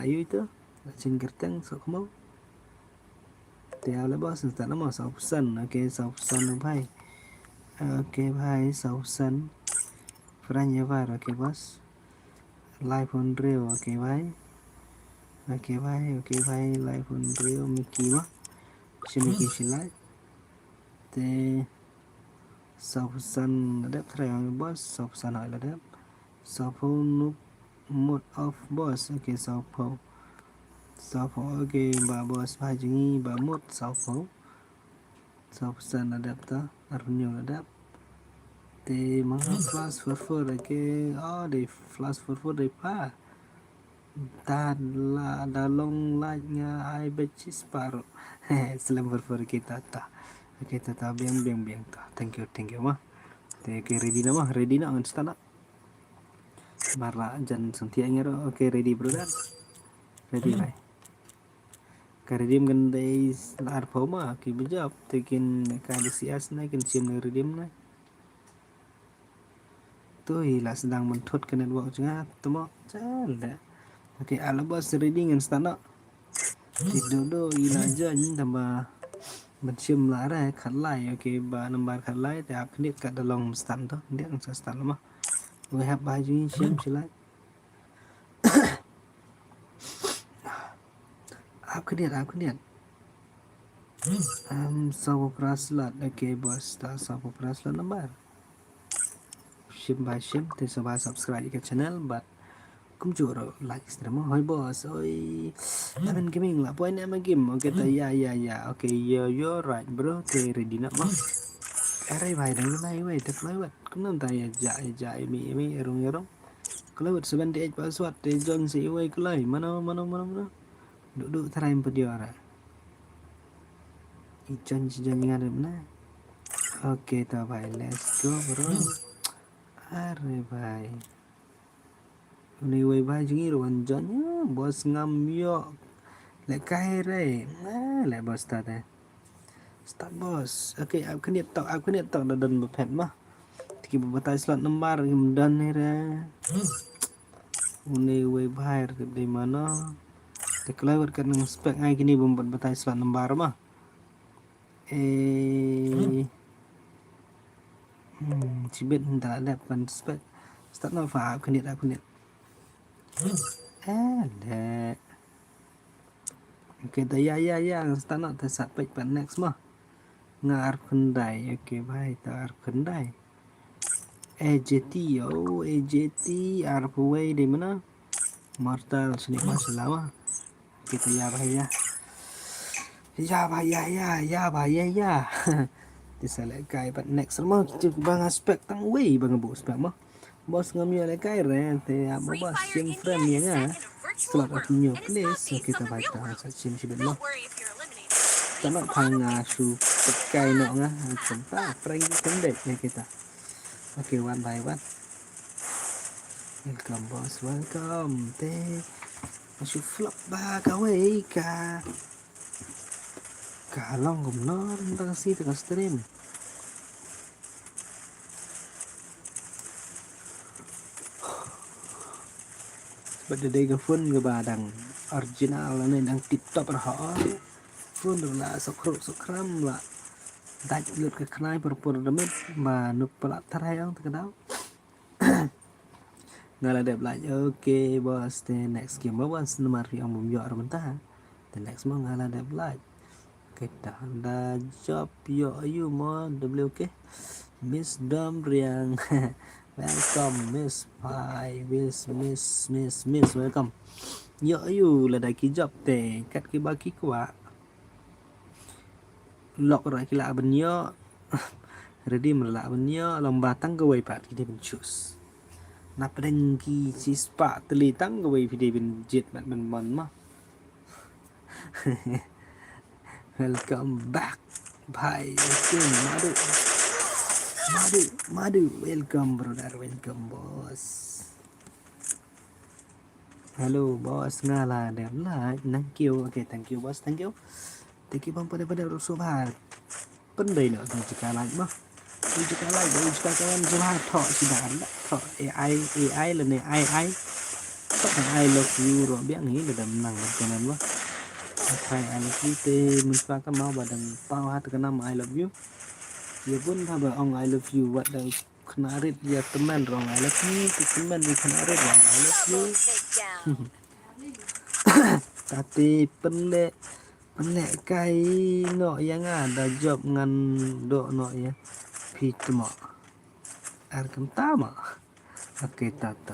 A: Ayo itu. Lacin kerteng sok mau. Tiap lepas tak nama sausan. Okay, sausan bhai. Okay bhai, sausan. Franya var, okay bos. Live on Rio, okay bhai. Okay bhai, live on Rio Mickey mah. Mickey silai. Te sausan ladap terang bos, sausan ai ladap. Saupo noob mode off bos, okay saupo. Saupo okay ba bos bhai jengi ba mode saupo. Sausan ladap ta, arunyo ladap. Te mga flash for okay, oh de flash for de pa. Dalong like nga I bet separuh. Selamat for kita ta. Kita ta biang ta. Thank you mah. Okay, ready na mah, ready na ang stana. Bara jan sentia ngero. Okay, ready brother. Ready bhai. Redeem kan day arpo mah ki bijab tekin ka disias na kin sim na redeem na. Tu lah sedang mentut ke network jangan temo cala. Okay, alabas reading and stand up. Tidur ina aja ni tambah bercium lara khalai. Okay, ba nambar khalai te ap nit kat dalam stand tu. Dia ang stand mah. We have baju ni cium silai. Ap keniat. Sawo praslat. Okay, bos tak sawo praslat nambar. Shim by shim te sobat subscribe ke channel but cũng chưa rồi like stream hơi boss ơi anh gaming là point em game ok ta ya ok you're right bro te ready nak mah are bhai dang lai wei te lai wat cũng nên ta ya mi erong kalau wat 78 password te John si wei kelai mana duduk teraim pediara ijon si jon ngadep na ok ta bhai let's go bro are bhai Anyway bhai jengi ruan jonnya bos ngam yo le kai re le bos ta te start bos okay ap keniat tok dan bepet mah tiki batai slot nembar dan ni re anyway bhai di mana te kelawat kan spek ngai kini bombat batai slot nembar mah cibet hendak ada pan spek start no fa ap keniat ada okay ta ya start no ta sat pek pan next mah ngar kendai okay bhai ta ar kendai AJT arpway di mana mortal sini masalah kita ya bhai ya Isa lại cài bạn next mà chứ bang aspect tăng way bang bu aspect mah. Bos ngambil lại cài re te amo
B: Free
A: bos
B: Fire
A: sim
B: India
A: frame ya
B: is
A: nga.
B: set in a virtual
A: Slot of
B: world,
A: new
B: and is not
A: place so
B: based
A: kita
B: on the
A: baik
B: real
A: tahu
B: world.
A: sa sim sibin mah.
B: Don't worry if you're eliminated.
A: Tama
B: Leave a lot
A: pang
B: of
A: su
B: wins.
A: cài nọ nga ta prank kan dek ya kita. Okay, one by one. Welcome boss, welcome. Te masuk vlog ba kawai ka long gum no tentang si tengah stream. Bada đây cái phun cái bà đằng original là nên đang tip top ở họ phun được là sọc kram là đại lượt cái khai berpura demit mà nụp pelat thay ông cái đó nggak ada đẹp oke bos the next game bos nomor yang belum juara mentah the next mau nggak ada lại kita ada job yo ayu mau WK Miss Dom Riang welcome Miss Pai Miss welcome yo ayu là đại ký job tè cắt cái ba ký quả lọc rồi cái lạ bên nhớ ready melak bên nhớ lòng batang cái way part kita ben choose na pedengki si spa telitang cái way video ben jet ben mah welcome back bye okay madu welcome brother welcome boss hello boss ngala đẹp lại thank you okay thank you boss thank you bang pada rusuh bahar pendai nak tu jika like mah jika like dari jika kawan jumlah thọ sudah ada thọ AI là này AI tất cả I love you rồi biết nghĩ là đầm nặng cho nên mah phải I love you te mình phải cái mau badang pau hat cái nama I love you ya pun apa ông I love you buat dah kena red ya teman rong I love you teman di kena red rong I love you tapi pendek cái nọ yang ada job ngan do nọ ya pitmo arkam tama oke tata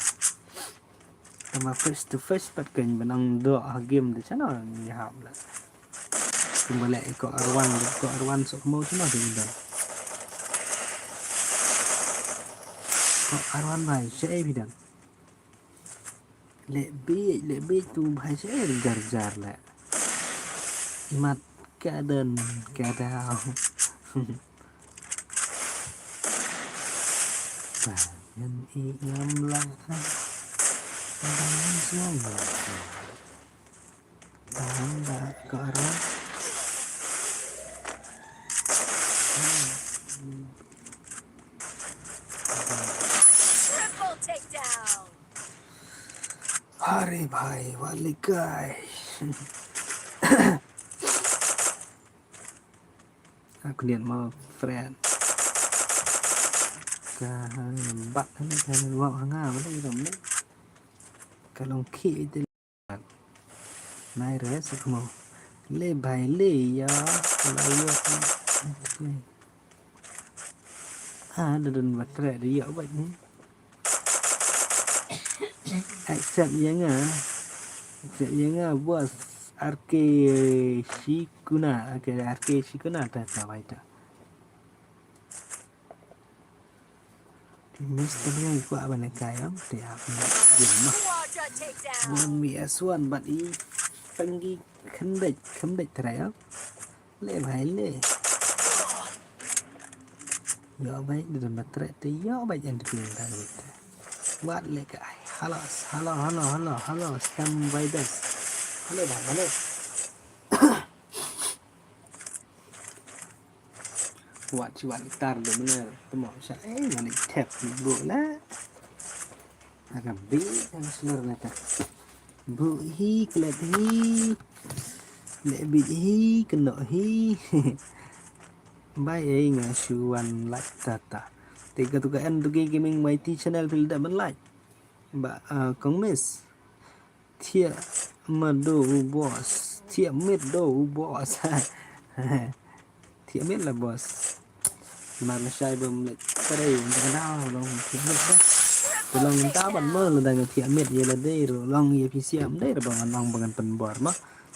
A: tama face to face pat kan benang do game de sana ni ham la kembali ko arwan sok mau cuma dah ko arwan bai sẽ bidang lệ tu bai sẽ jar la mat kadan kadao Bayan iam lah Bayan siang Bayan dah ke arah
B: Triple takedown.
A: Hari bhai wali guys aku lihat mau friend kan lembak kan luang hanga mana gitu men kalau ki itu naik res aku mau le bhai le ya lalu dan baterai dia buat ni accept yang bos arke shikuna tak baik tak Mister yang kuat banyak kayam dia diam mah
B: Quadra takedown.
A: one vs1 but i penggi khendek terai le bhai le yo baik dan baterai tu yo baik yang dipindah gitu buat le kai halo scam virus halo bang halo buat cuan tar do bener temo sa mana tap bro lah agak bi yang seluruh nata bro hi kelat hi le bi hi kena hi bai nga suan like tata tiga tugaan tu gaming mighty channel pil da ban like ba kong miss thia mado boss thia mid do boss thia mid là boss mà sai bơm lại cái đây cái nào lòng thia mid đó từ lòng ta bạn mơ là đang thia mid vậy là đây rồi lòng ye pcm đây là bằng lòng bằng pen bor mah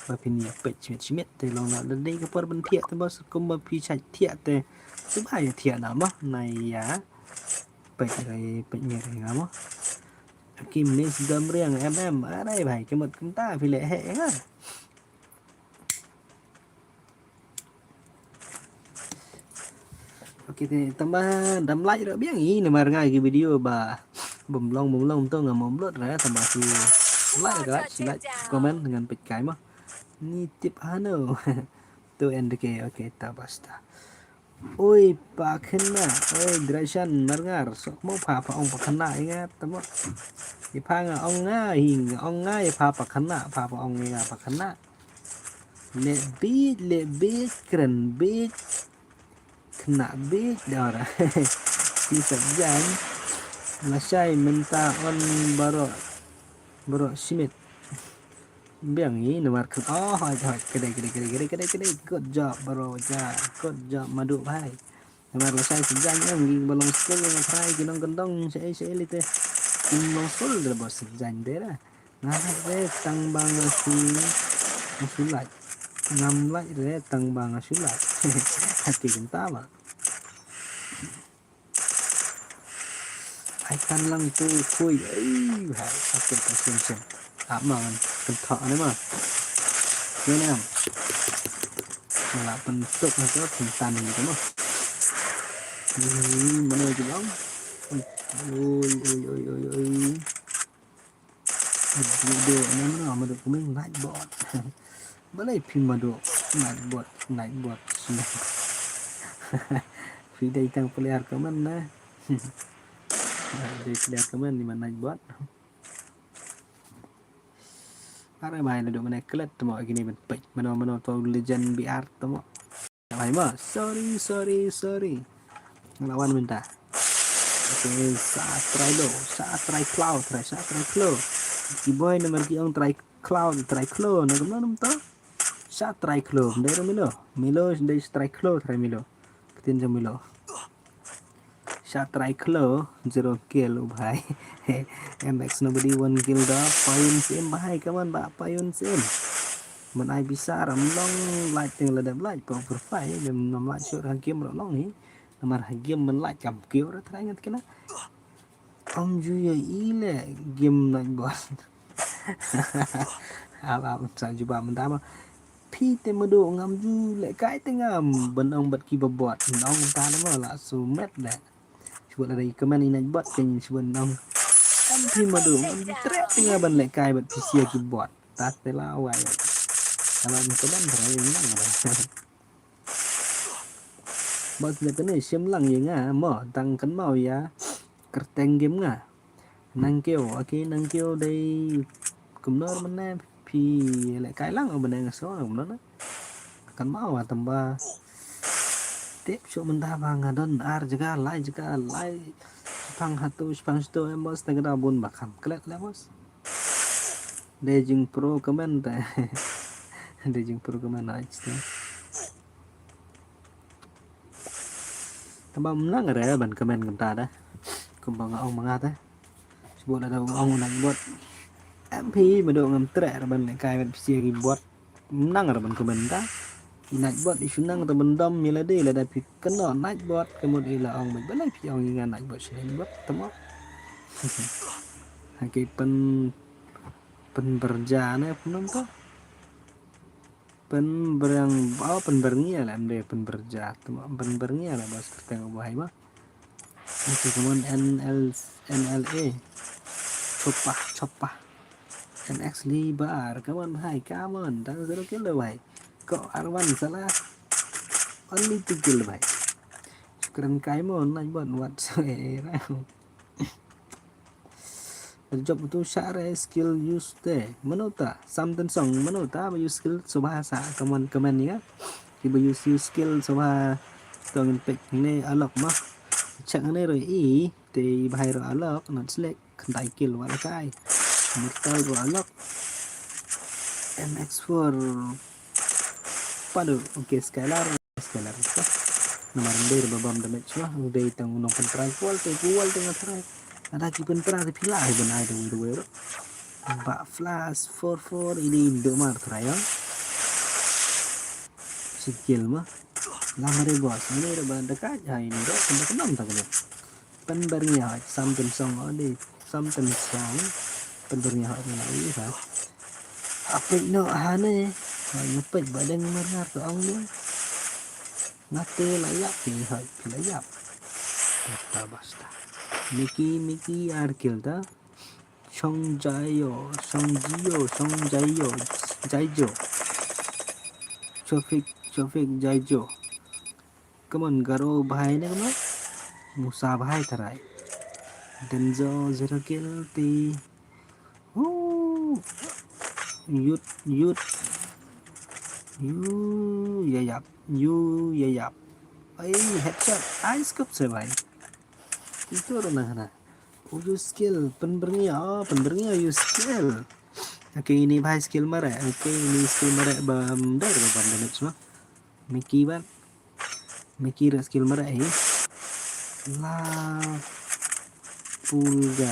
A: ba pin ye pech mid từ lòng là đây cái por ban thia tu boss kum ba pi chai thia te Thứ hai thiện nào mà này á bệnh này bệnh nhiệt này lắm kim nên dâm riêng em ở đây phải cái mật chúng ta phải lệ hệ á. Oke thì tambah đam like rồi biết nghĩ là mà ngay cái video bà bầm lông tôi nggak mau upload ra tambah si like guys si like comment dengan cái mà ni tip ano tuh end ke oke ta basta. Oi Pak Kena, oi Drasan Marngar, sok mau papa ông Pak Kena ingat temu. Ipang ông nga papa ông nga Pak Kena. Lebih keren big kena big dah orang. Bisa jangan Nasai minta on baro simit. Biang ini nomor ke kedai good job bro ja good job madu bhai nomor saya sejanya mungkin belum skill yang try gendong saya lite belum sul dah bos sejanya dera nah re tang bang sulat ngam lại re tang bang sulat hati kita mah ai tan lang tu khui bhai oke pasien mà cần thọ đấy mà thế nào là bentuk itu bentan gitu mah mana itu bang ôi video ini mana được mình lại bọt bữa nay phim mà được lại bọt vì đây tăng player comment nè đây player comment di mana bọt Para bài là độ mana klet mọi gini ben pek mana to legend BR temo bài mà sorry lawan minta oke saat try cloud si boy nomor ki ông try cloud nó cũng nó to saat try cloud dari Milo dari try cloud try Milo ketin jam Milo saat try cloud 0 kill bhai MX nobody 1 kill dah payun sim bhai kawan bak payun sim mình ai bisa ramlong like tiếng là đẹp like profile mình làm lại chuyện hàng kiếm long ní mà hàng kiếm mình lại cầm kill đó thấy cái nó ông duy ý là game này bot apa sang coba mentama phi te mà độ ngam du lại cái tiếng bên ông bật kỳ bot ông ta nó mà là số mét đấy coba là đây comment ini bot kayaknya sebenarnya ông em phi mà độ ngam du trek tiếng bên lại cái bật PC keyboard ta te lawai kalau mencoba terlalu menang bos cái này xem lăng gì ngà mở tăng cấn màu ya kerteng game ngà năng kêu đây cũng nó bên này thì lại cái lăng ở bên này số là nó cấn màu và tầm 3 tiếp số mình ta vàng dan ar juga lai pang hatu em bos tengah dabun bakam kelet lah bos Dejing Pro comment Dejing Pro comment aja tambah menang ada ban comment kita dah kumbang ông mangat sebut ada ông nak buat MP mà độ ngầm trẻ là ban lại cài ban PC buat menang ada ban comment ta night bot isu nang temen dom miladi là đại cái nó night bot kemudian là ông mình vẫn lại phi ông như night bot sini bot temo cái penberjana penuh tuh penbernya lah deh penberja penbernya lah bos tengok bahaya mah itu kemudian NLA copah NX libar kawan hai kawan tahu zero kill bahaya kok Arwan salah only 2 kill bahaya keren cái mà night bot what ra job itu syara skill use te menota something song menota ba use skill so bahasa kaman ya thì ba use skill so ba tong pek ne alok ma chắc ne rồi ý thì bài rồi alok nó select đại kill wala kai một tay của alok MX4 padu oke scalar nomor dia babam damage mah udah tang unong pentrai kual tengah terai ada kipen perah tapi lah benar itu Mbak flash 44 ini Indomar terayang skill mah Lama deh bos, ini udah dekat ya ini udah sampai kenam tak kena. Penbernya something song ada something song penbernya mana ini kan. Apa no hane, ngepet badan merah tu ang dia. Ngate layak ni hai layak. Basta. Miki arkil ta. Songjayo, Jaijo. Chofik Jaijo. Come on, garo bhai ne kama. Musa bhai tarai. Denzo zero guilty. Oh, yut. You yayap. Ay, headshot. Ay, scope se bhai. Itu orang na. Use skill penbernya use skill. Oke ini भाई skill mare. Oke ini skill mare bam dar ke bam damage mah. Miki ra skill mare hi. La pulga.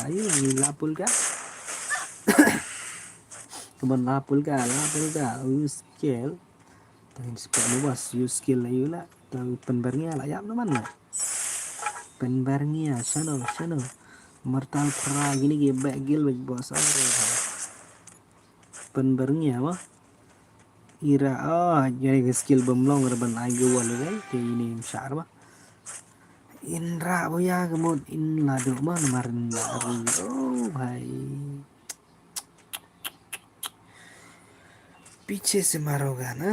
A: Ayo ini la pulga. Keban la pulga. Use skill. Tangin spek bos use skill ayo lah. Tahu penbernya lah ya mana. Penbernya sana. Mortal pra gini gebek gil bos. Penbernya mah. Ira jadi skill bemlong reban aigo walu kan ke ini syar mah. Indra boya kemud in lado mah kemarin lari. Oh भाई पीछे से मारोगा ना.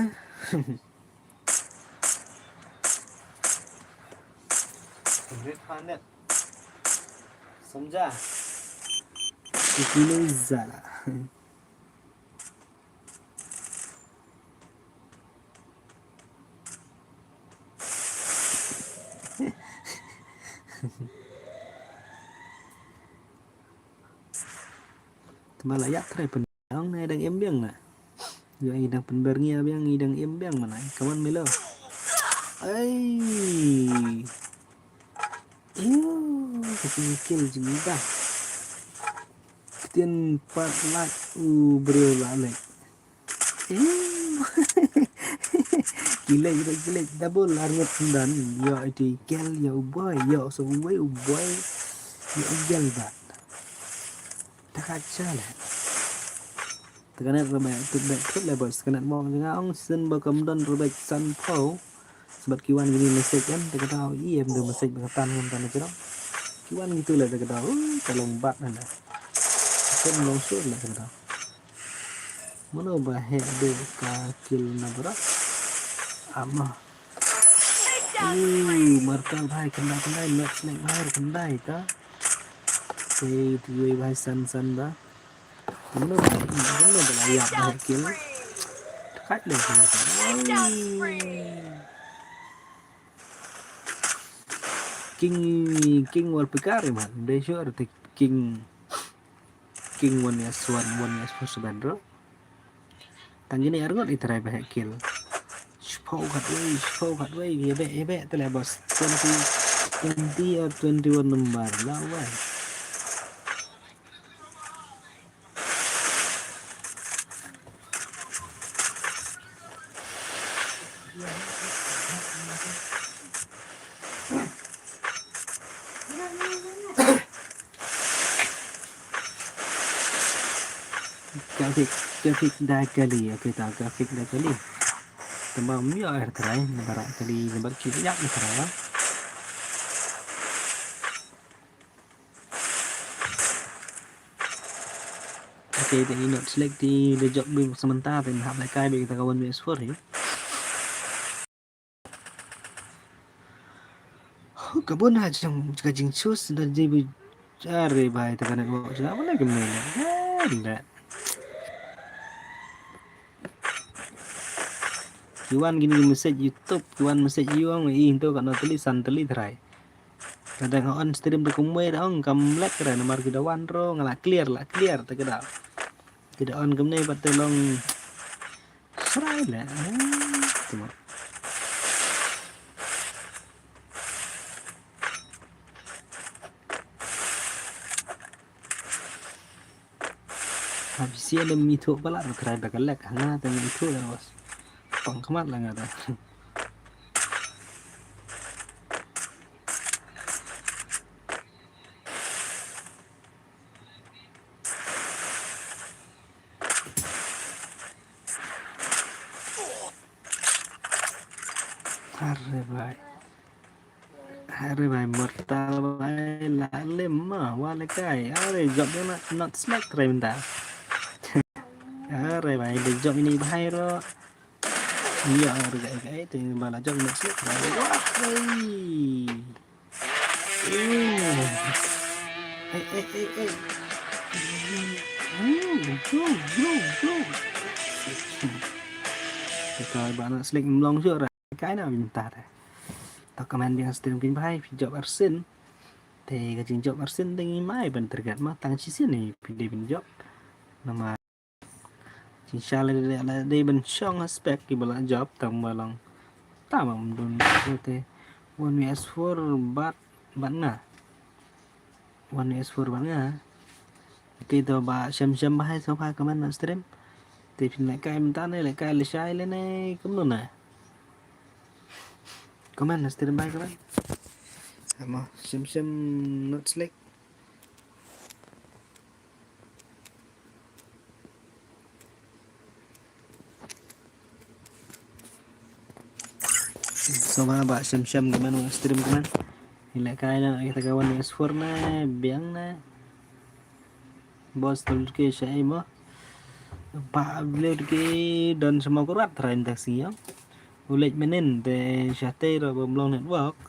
A: समझा इतने ज़्यादा malah ya try pendang na idang embyang na yung idang penbernya biang idang embyang mana kawan melo ay kecil juga ketian part lat bro lalek gila double harga pendan ya itu gel ya boy ya so boy ya gel ba kaca lah tekanan rebek tu lah bos tekanan mau ngong sen bakam don rebek san po sebab kiwan gini message kan dia kata iya dia message berkatan kan cerong kiwan gitu lah dia kata kalau bat anda kan longsor lah dia kata mana bahaya do kakil nabra ama markal bhai kendai match naik bahar kendai ta tuwe bhai san ba Bener layak kill dekat deh King wal pikari man they sure the King 1s1 sebenarnya tangini argot itrai bah kill Spau kat way ebe tele bos 20 or 21 number lawan grafik dah kali grafik dah kali tambah mia air terai negara kali nembar kita yak negara oke jadi not select di the job build sementara dan hab lai kai kita kawan PS4 ya kabun aja jika jingsus dan jadi cari bahaya tekanan bawa apa lagi mana enggak Kiwan gini message YouTube, kiwan message yuang itu kan tulisan teli terai. Kadang on stream de kumwe dong kam lek kira nomor kita wan ro ngala clear tak kira. Tidak on kemne patte long serai lah. Cuma habisnya ada mito pala terai bakalek hanga tengah itu lah bos. Pangkamat lah nggak ada. अरे भाई mortal भाई लाले माँ वाले क्या है अरे job nya not select रे bentar अरे भाई the job ini bahaya ro iya अरे kayak itu malah job not select रे wah eh bro rồi bạn nó select long chưa rồi cái nào bentar tao comment yang stream pin bahaya job arsin thì cái chuyện job arsin tinggi mai ben tergantung tang sisi nih pilih job nama inshallah là đây bên trong aspect cái bala job tầm balang tamam dun te 1vs4 bạn na 1vs4 bạn na cái to ba xem hai số pha comment ở stream thì phim lại cái mình ta này lại cái là sai lên này cũng luôn nè comment ở stream bài các bạn mà xem not select sama ba xem cái menu stream các bạn thì lại cái là kita kawan S4 na biang na bos tulis ke saya mah pak beliau ke dan semua kurat terinteraksi ya ulit menen te syate ro belum network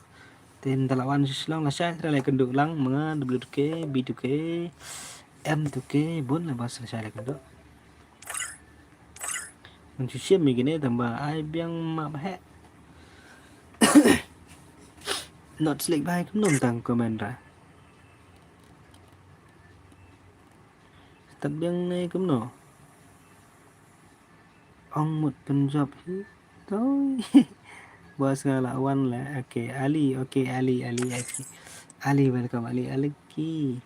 A: ten talawan silang la syai tra lại kenduk lang mga W2K B2K M2K bun là bos syai lại kenduk mencuci mi gini tambah ai biang map he not select bài cũng nông tăng comment ra tập biang này cũng nổ ông một phần job thôi bos ngelawan lah oke Ali Ali welcome Ali ki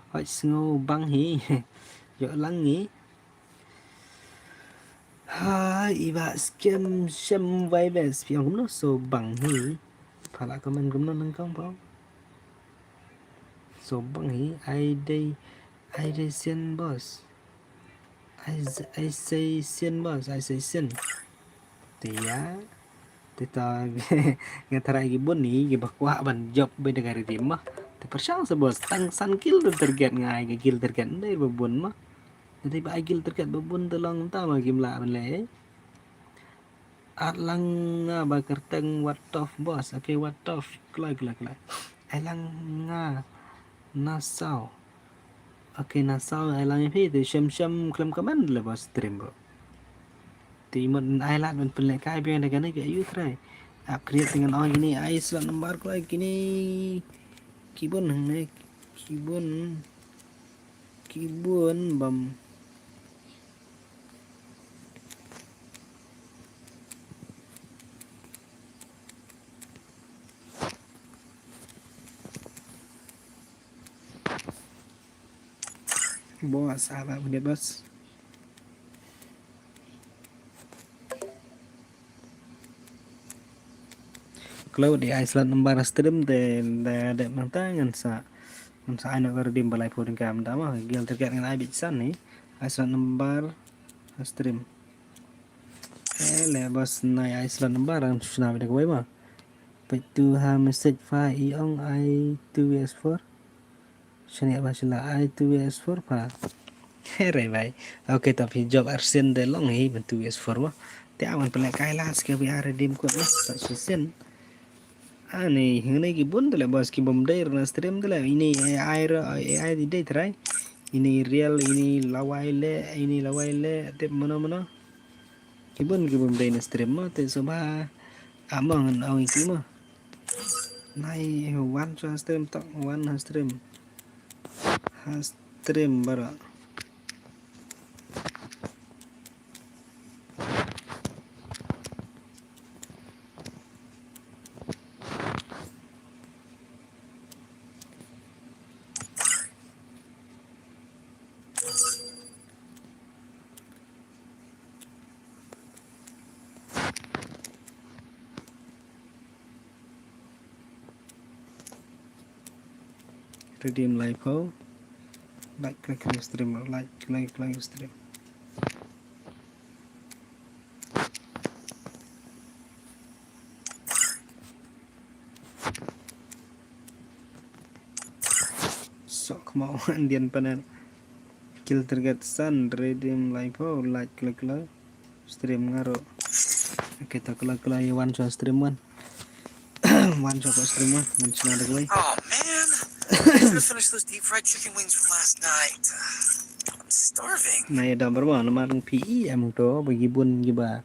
A: hỏi ngô băng hi dọ lăng nghĩ hai iba skem xem vai về phiền cũng nó so bằng hi phải là comment cũng nó nâng công không so bằng hi ai đây xin boss I say xin boss I say xin thì ya kita ngetara gibon nih gibakwa ban job by negara tim mah te persang sebos tang san kill terget ngai ke kill terget ndai babun mah jadi ba kill terget babun telong ta ma gimla ban le at lang nga ba kerteng what of boss okay what of klai ai lang nga nasau okay nasau ai lang phi thì xem klam comment là boss stream bro thì mình ai lát mình pilih kai biar dengan ni kayu try upgrade dengan orang ini ai slot nomor ko gini kibun bam bos apa punya bos kalau di Iceland nomor stream dan ada mantangan sa ai nak redeem balai pun kam tama gil terkait dengan ai bitsan ni Iceland nomor stream le bos na Iceland nomor ang susna bida ko ba petu ha message file iong i2s4 sini apa sila i2s4 pa here bhai okay tapi job arsen de long hi bentu s4 wa te awan pelak kai las ke biar redeem ko na sa susen ani hene ki bun tele bos ki bom dai na stream tele ini AI di dai try ini real ini lawai le te mana ki bun dai na stream ma te soba amang ang iki ma nai one stream tak one stream bara redeem live ho like stream like stream sok mau Indian panel kill target sun redeem live like klik stream ngaro kita klik one shot stream one one shot stream one mention ada gue
B: Oh man, I should have finished those deep fried chicken wings from last night. I'm starving.
A: này đầm bro nó mang PE em to bagi bun giba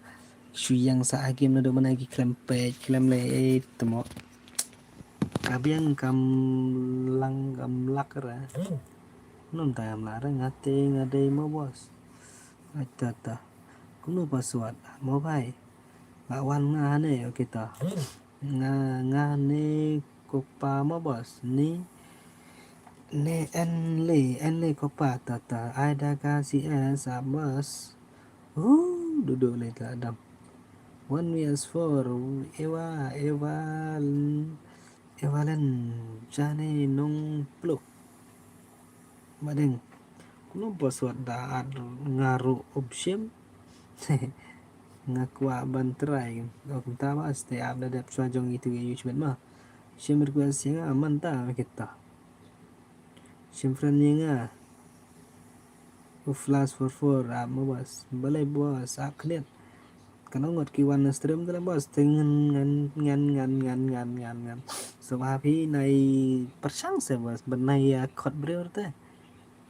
A: yang sa game na do managi klem le temo kabiang kam lakra non tam la ra ngade mo bos atata kuno password mo bai lawan ngane kita ngane kopa mo bos ni ne enle kopa tata ada kasih bos duduk le tak adam 1vs4 Evalan jane nong pluk madeng kuno password da ngaru option ngakwa bantrai ok tama ste abda dap swajong itu YouTube mah sim request nga aman ta kita sim friend nga flash for mo bos balai bos aknet kana ngot kiwan stream dalam bos dengan ngan so happy này persang se bos benai khot breur te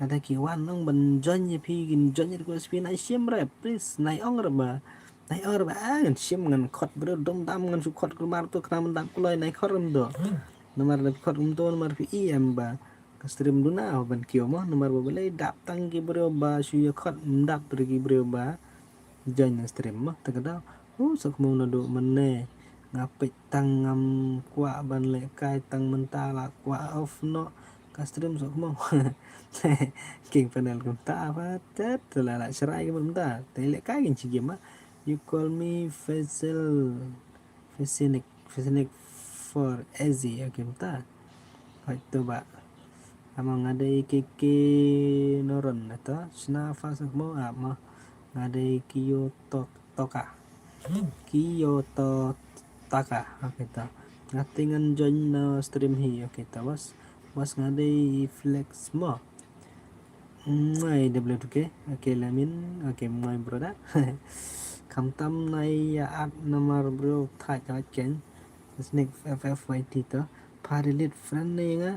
A: ada kiwan nong ben join phi gin join ko spin ai sim re please nai ong re ba gan sim ngan khot breur dom dam ngan su khot ko mar to kram dam kulai nai khot rum do nomor le khot rum to nomor phi em ba stream duna ban kio mo nomor ba balai dap tang ki breur ba su ya khot dap ki breur ba join stream mah takada sok mau nado mene ngapit tang ngam kwa ban le kai tang menta la kwa off no ka stream sok mau king panel kum ta apa tet la serai ke menta tele kai kin cigi mah you call me Fesinik for easy okay menta hai to ba amang ada keke noron atau snafa sok mau apa ada Kyoto Taka kita ngatingan join na stream hi kita was ngade flex mo mai W2K oke lamin oke mai broda kamtam nai at nomor bro thai ka ken snake FFYT to parilit friend ne nga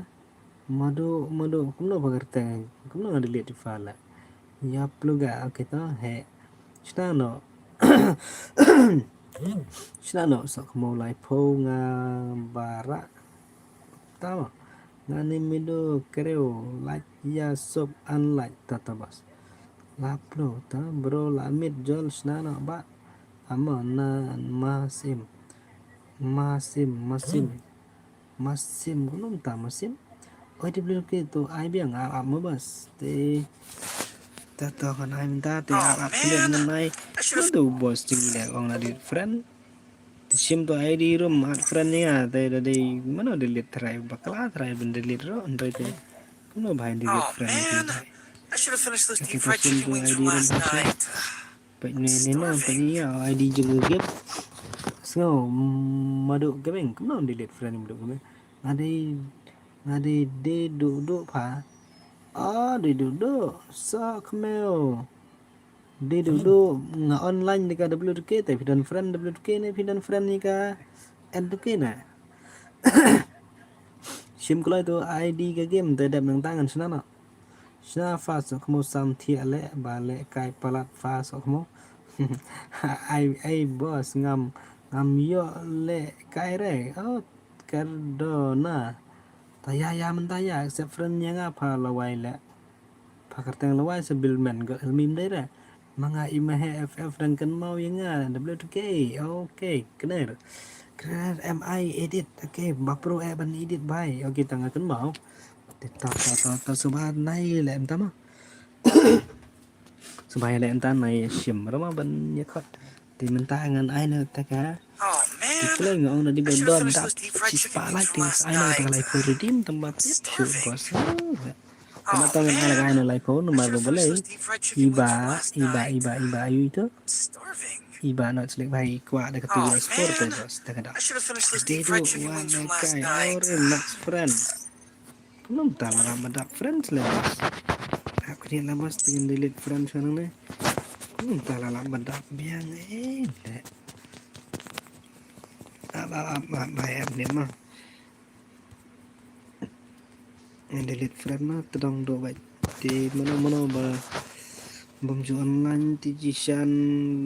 A: madu kumno bagarta kumno delete file ya pluga kita he Shnano sok mau lai po nga bara tama ngani mido creo like ya sub unlike tatabas laplo ta bro lamit jol shnano ba ama na masim gunung ta masim oi dibeli ke to ai biang ama bas te tato kan ai minta te upload mengenai itu bos tinggal orang ada friend sim to ID room at friend nya te dari mana delete try bakal try ben delete ro andre te kuno bahai delete friend itu
B: I should have finished those deep
A: kita
B: fried
A: sim
B: chicken
A: to
B: wings
A: ID
B: from
A: room
B: last
A: pasal
B: night.
A: baik ni no tadi ya ID juga gap so madu gaming kuno delete friend madu gaming ngade de do pa di duduk sak meo di duduk nga online ni ka WK tapi dan friend WK ni dan friend ni ka NWK na sim kalau itu ID ke game terhadap nang tangan sana fas kamu sam le bale kai palat fas kamu ai bos ngam yo le kai re Cardona taya mentaya accept friend nya ngapa lawai le pakarteng lawai sebil men go ilmim daerah mga imahe FF dan kan mau yang W2K oke kena MI edit oke bapro ban edit bay oke tangga kan mau ta subhan nai le entah mah subhan le entah nai sim rama ban nyakot di mentangan aina taka
B: Oh man,
A: Itulah yang orang di
B: I should have
A: Bandung
B: finished
A: dap
B: those deep fried
A: cis
B: chicken
A: palai
B: wings from
A: ting
B: last
A: aina
B: night.
A: tak lai redeem tempat itu
B: Starving.
A: bos
B: Oh
A: Pematangan anak
B: man,
A: aina lai pun
B: I
A: nomor
B: should have
A: boleh
B: finished those deep fried chicken wings from last night.
A: ayu itu
B: I'm starving.
A: iba nak selek bayi kuat dekat tu
B: Oh
A: sport
B: man,
A: bos tak ada
B: I should have finished those
A: dia
B: deep
A: tu
B: fried chicken wings from last
A: kai
B: night.
A: our max friend Belum tak lah mendapat friends lah bos. Aku dia lah bos dengan delete friends sekarang ni. Belum tak lah mendapat biang dek. Apa bayar ni mah. Yang delete friend mah terdong do baik. Di mana-mana bah. Bumju online tijisan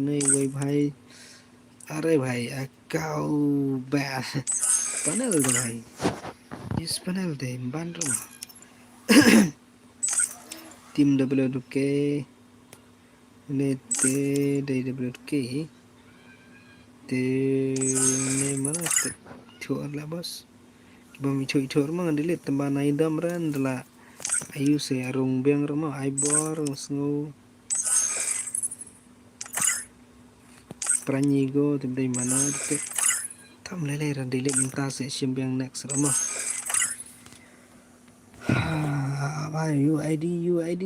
A: ni wei bhai. Are bhai kau bah. Panel tu bhai. Yes panel deh ban rumah. Tim WWK NT dari WWK te ne mana thor lah bos bami thor mang delete tambah naidam ran dala ayu se arung beng rama aibor sngu pranyigo te dari mana te tam lele ran delete minta se simbang next rama भाई UID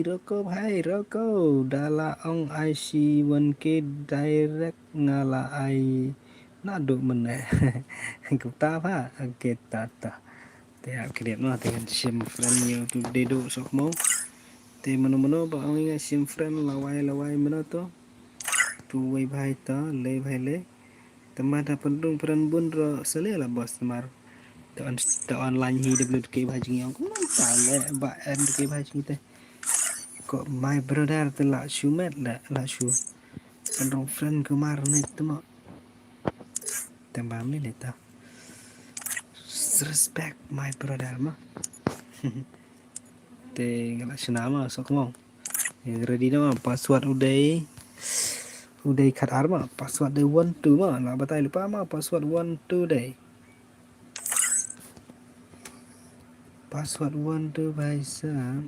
A: roko भाई roko dala ong IC 1K direct ngala ai nado mene kita apa kita ta te akhirat mah dengan sim friend yo tu dedo sok mau te mano ba ong inga sim friend lawai mano to tu wei भाई ta le भाई le temada pendung peran bun ro sele lah bos temar ta online hi WK bhaji ngong cũng tale ba NK bhaji te ko my brother te la shumet la shu pendong friend kemar ni temo tembam ni leta respect my brother mah te ngala senama sok mau ready nama password uday khat arma password day 1 2 mah la batai lupa mah password 1 2 day password 1 2 भाई साहब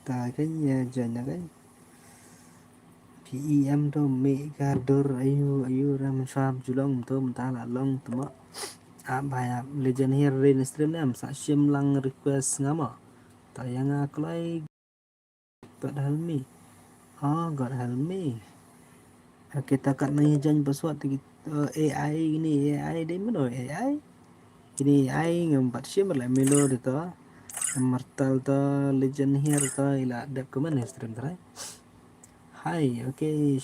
A: tại cái nhà dành cái PEM to mega dor ayu ram sam julong to menta la long to ma abaya legend here rain stream am sa sim lang request ngama tayang aklai god help me god help me kita kat nanya jan password AI ini AI deh mana AI ini AI ngambat sim la melo de to Immortal to legend here to ila dap ke mana stream terakhir Hai, oke.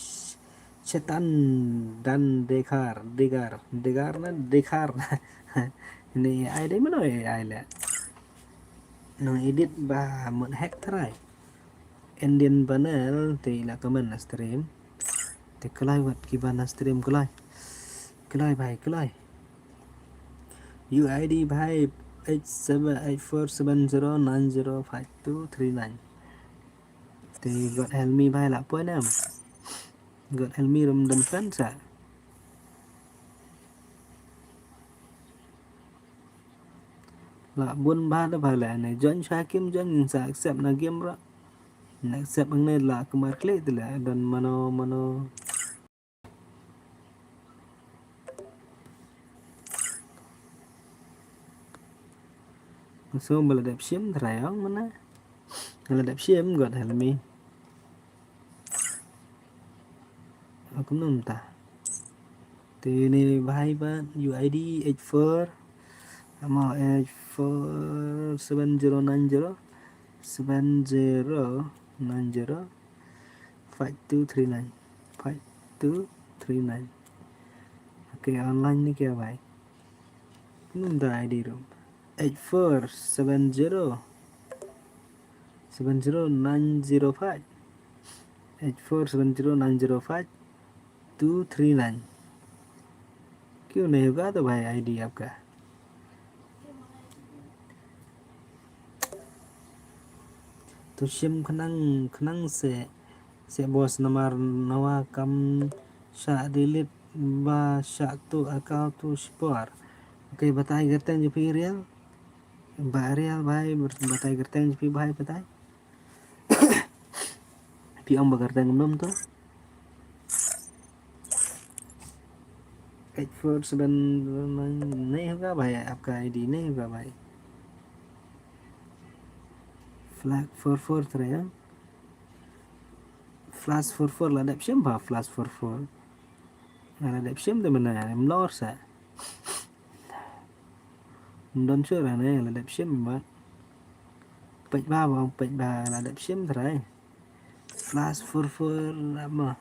A: Setan dan Dekar ini ai đấy mana ai lah. No edit ba một hack try. Indian panel thì là comment là stream. Thì kelai buat gimana stream kelai. Kelai bhai kelai. UID bhai 878470905239. Thì God help me bhai là apa nam? God help me Ramadan fans à? Là buôn ba đó phải là này join Shakim join sa accept na game ra. Na accept ang này là kumar klik tu lah dan mano so maladap sim trayang mana? Maladap sim God help me. Aku num ta. Thì này bhai ba UID 84 ama 847090 5239 5239 Oke online ni kya bhai num ta ID room 8470905 8470905 क्यों नहीं होगा तो भाई आईडी आपका तो सिम खनंग से boss number नवा कम शा डिलीट बा शा तो अकाउंट तो स्पोर ओके बताई करते हैं जो फिर रियल भाई बताई करते हैं जो फिर भाई बताए फिर ông करते हैं तुम तो 8479 नहीं होगा भाई आपका आईडी नहीं होगा भाई flag 44 terus flash 44 là đẹp sim vào flash 44 là đẹp sim thì mình là em lo sa Don't sure này là đẹp sim mà page ba vào page ba là đẹp sim thôi flash for mà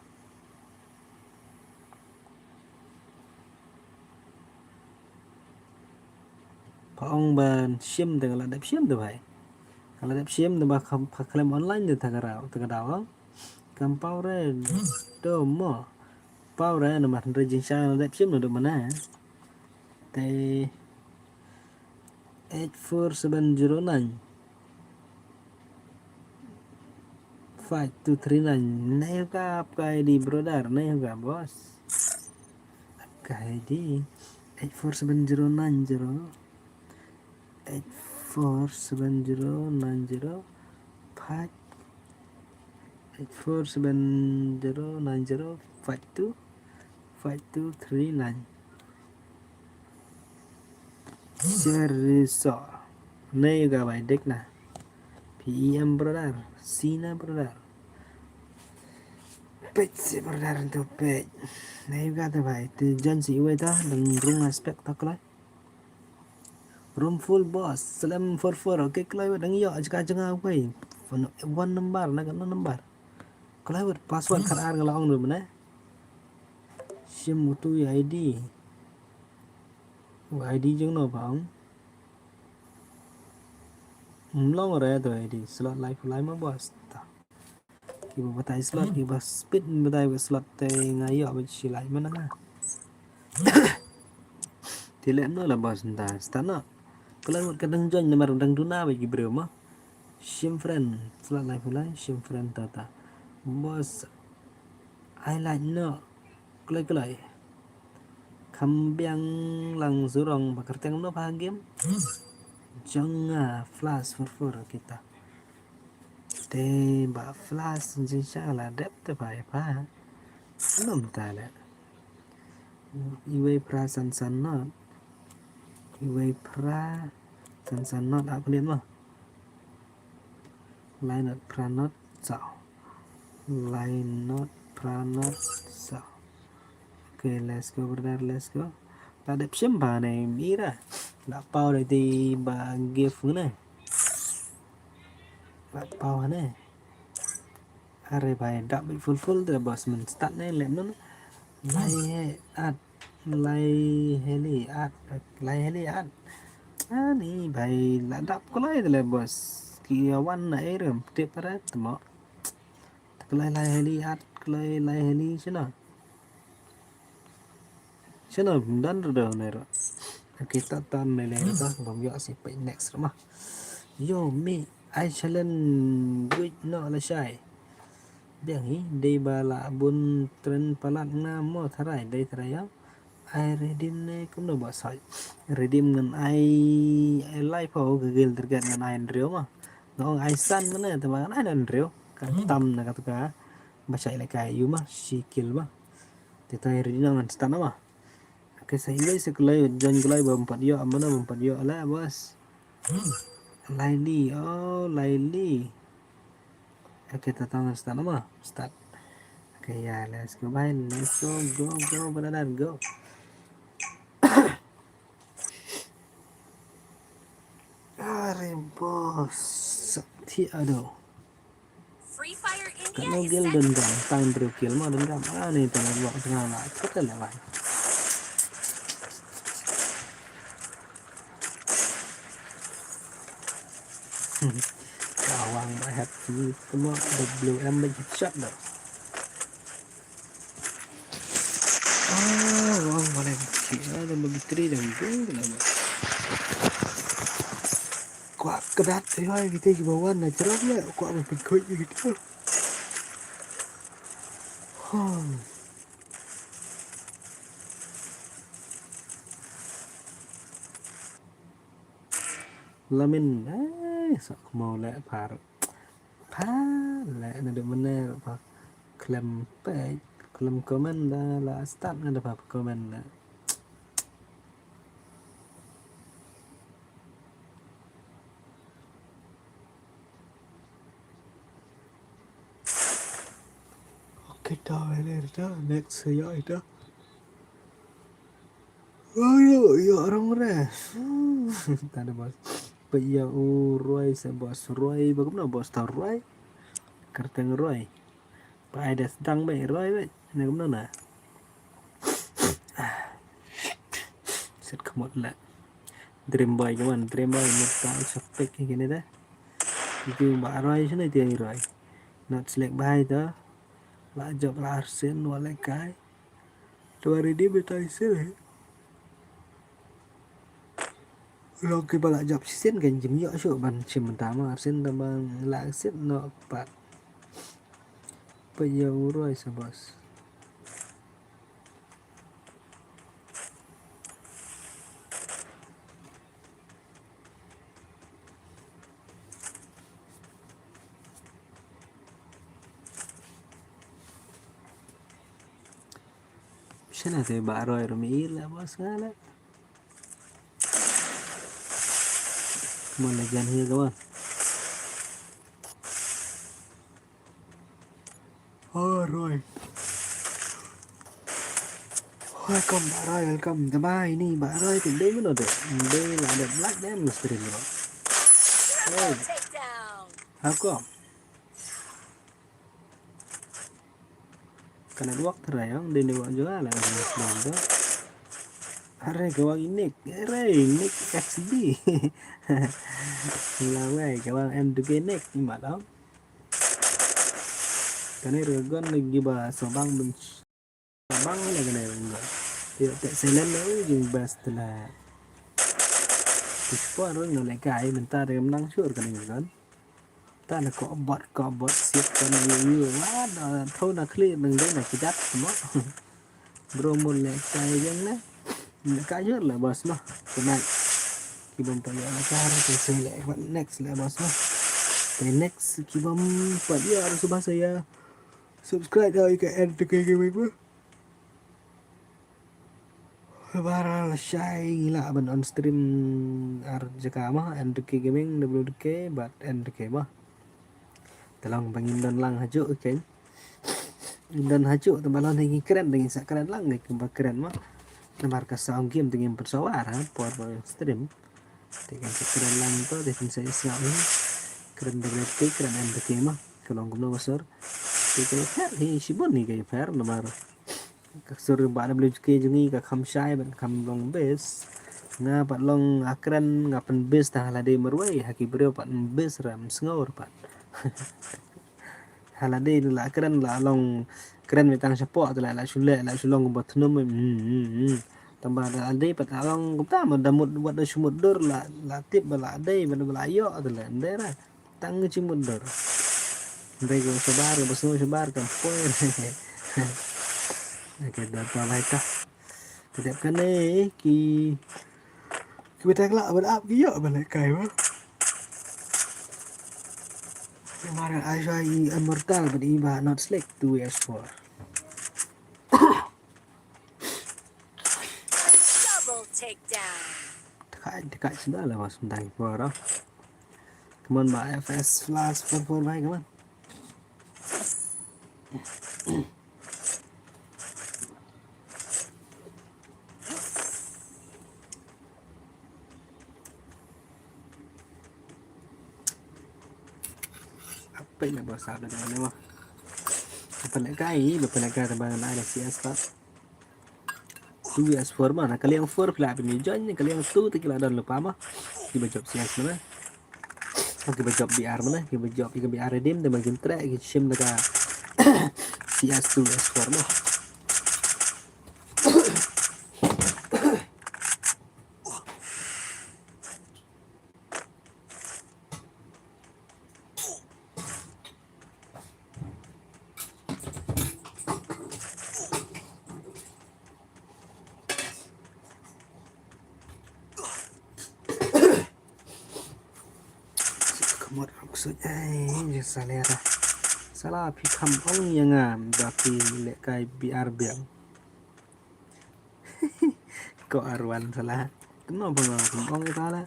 A: phong ban sim từ là đẹp sim từ vậy là đẹp sim từ mà không claim online từ thằng nào kampau re do mo pau re na mà registration là đẹp sim được mà nè thì 84709 5239 này ka cái đi brother này ka boss cái đi 84709 84709 5 84709 5239 Seriso này ka bài deck nè PM brother Sina brother page brother untuk page này ka tu bài từ dân sĩ quay ta đừng rung aspect ta cái room full boss slam for okay kalau đừng yo jika jangan quay one number na kan number kalau password karar ngalong rồi mana sim mutu ID ID jeung no bang long rồi tu ID slot live mà boss ta ibu batai slot ibu speed batai slot te ngayo ba si lại mana na thì lẽ nó là boss ta stana kalau kadang join nomor dang duna bagi bro mah sim friend slot live sim friend ta boss I like no kelai kambiang lang zurong pakerteng no pahagim jangan flash for kita te ba flash jinsya la dep te pai pa nom ta la iwe pra san not iwe pra san not apa lihat mah line not pra not sao line not pra not sao okay let's go brother let's go ta đẹp sim bà này ý ra đã bao này thì bà gift này bà bao này are bài đã bị full từ boss mình start này lem nó lay heli ad ani bài là đắp có lay từ boss kia one này rồi tiếp ra tụi mọ lay heli chứ nào dan rồi này rồi kita tan này này đó vòng dọa sẽ bị next rồi mà yo me I challenge with no là sai biang hi day bala bun tren palat na mo tharai day tharai ya I redeem ne cũng đâu bỏ sợi redeem ngân I like phao gel tergat ngân I andreo mà ngong I san mana tu mà I andreo kan tam na katuka baca lại cái mà sikil mà thì tay redeem ngân stan mà cái sai lấy sekelai jan kelai berempat yo mana berempat yo lah bos Laili oh Laili oke tatang start nama start oke ya let's go bye let's go brother go are bos thì aduh
C: Free Fire India
A: kalau
C: is
A: gel
C: set
A: dan gampang berkill mah dan gampang nih tengah waktu tengah lah kita lewat Kawang banget sih semua WM headshot dah. Wang boleh kira dan begitu dan kenapa? Kuat kebat saya kita di bawah nak cerah ya, kuat berpikir gitu. Lamin, sok mau lek par, lek ada mana pak klaim page, klaim komen dah lah start ada apa komen dah. Kita dah next saya itu. Ayo, ya orang res. Tak ada bos. Bây giờ Roy sẽ bos Roy bagaimana bos tahu Roy? Karteng Roy. Pak ada sedang baik Roy baik. Ini kemana? Set kemot lah. Dream boy kawan, dream boy một cái spec cái này đó. Thì bạn Roy chứ này tiền Roy. Not select bài đó. Lại job là Arsenal lại cái. Rồi đi bên tay xíu. Lo ke bala job sen kan jim yo syo ban chim tama sen tambang la set no pat pa yo roi sa bos sana te ba roi ro mi la bos ngala mon la jan hier kawan oh roi welcome ba roi welcome the bye ni ba roi thì đây mới được đây là đẹp black đen một stream rồi
C: Triple takedown.
A: aku karena waktu rayang dia ni buat jual lah sebelum tu hari kawan ini Nick XD là vậy kawan em được cái Nick nhưng mà đó cái này rồi con mình như bà sờ băng mình băng là cái này rồi thì tại sao lên nữa dùng best là có rồi nó lại cái mình ta đem năng suốt cái này rồi ta là có bot xếp cái này nhiều quá thôi là clear đừng đấy là cái đắt mà bro muốn lại cái giống đấy cái nhất là boss mà cái này khi bấm vào cái cái xây lại vẫn next là boss mà cái next khi bấm vào dia harus coba saya subscribe dari ke NTK Gaming bro Baral shy gila ban on stream RJK mah NTK Gaming WDK but NTK mah tolong bangin dan lang hajo kan dan hajo teman lagi keren dengan sak keren lang nih keren mah nomor kasang game dengan persawara por stream dengan keren lang itu dengan saya selalu keren WDK keren NTK mah kalau ngomong besar cái phát thì chỉ muốn cái phát mà các sự bạn làm cái gì cái khăm sai bạn khăm long base nga bạn long akran nga pan base ta halade marway haki bro bạn base ram ngor bạn halade là akran là long keren metang support là sule là sulong buat nom tambah ada ade pat long cũng ta mà damut buat da sumudur là tiếp bala ade bala yo là ndera tăng chi mudur Rego sebar, bersama sebar kan poin. Oke, data lain Tidak kan kita kelak berap dia balik kai mah. Kemarin Aisha immortal beriba not select 2s4.
C: Double takedown.
A: Dekat sudah lah mas tentang orang. Kemudian mbak FS flash 44 baik kemudian. Apa yang bahasa ada dengan mah? Berpelai tambangan ada CS tak? 2s4 mana? Kali yang 4 kelap ini join, kali yang 2 tikila dan lupa mah. Kita job CS mana? Kita job BR mana? Kita job BR redeem dan bagian track kita sim dekat CS2 S4 mah. Kemot maksudnya salah pikam ong yang ngam tapi lek kai BR biang kok arwan salah kenapa nggak ong itu lah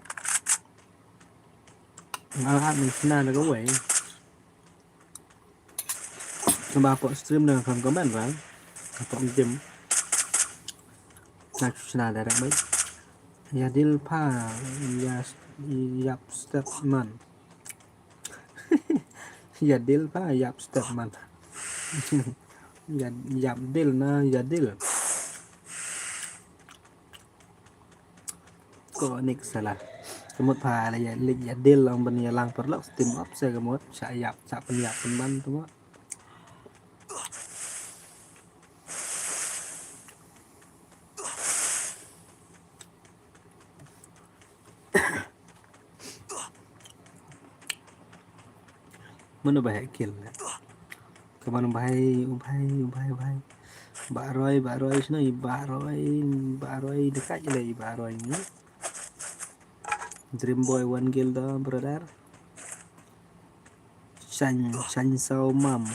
A: ngalah mình xin là có quậy ba bộ stream này không có bạn vào bộ tìm là xin là đại mấy Yadil pa yap stepman. Yadil pa yap stepman. Yadil na Yadil. Có nick salah. Kemut pa là Yadil ông bên nhà lang perlok steam up saya kemut sayap penyap penban tu. Mana bahaya kill. Kemana bahaya. Bak Roy sini Bak Roy dekat je lah Bak Roy ni. Dream Boy one kill dah brother. Shan Sao Man.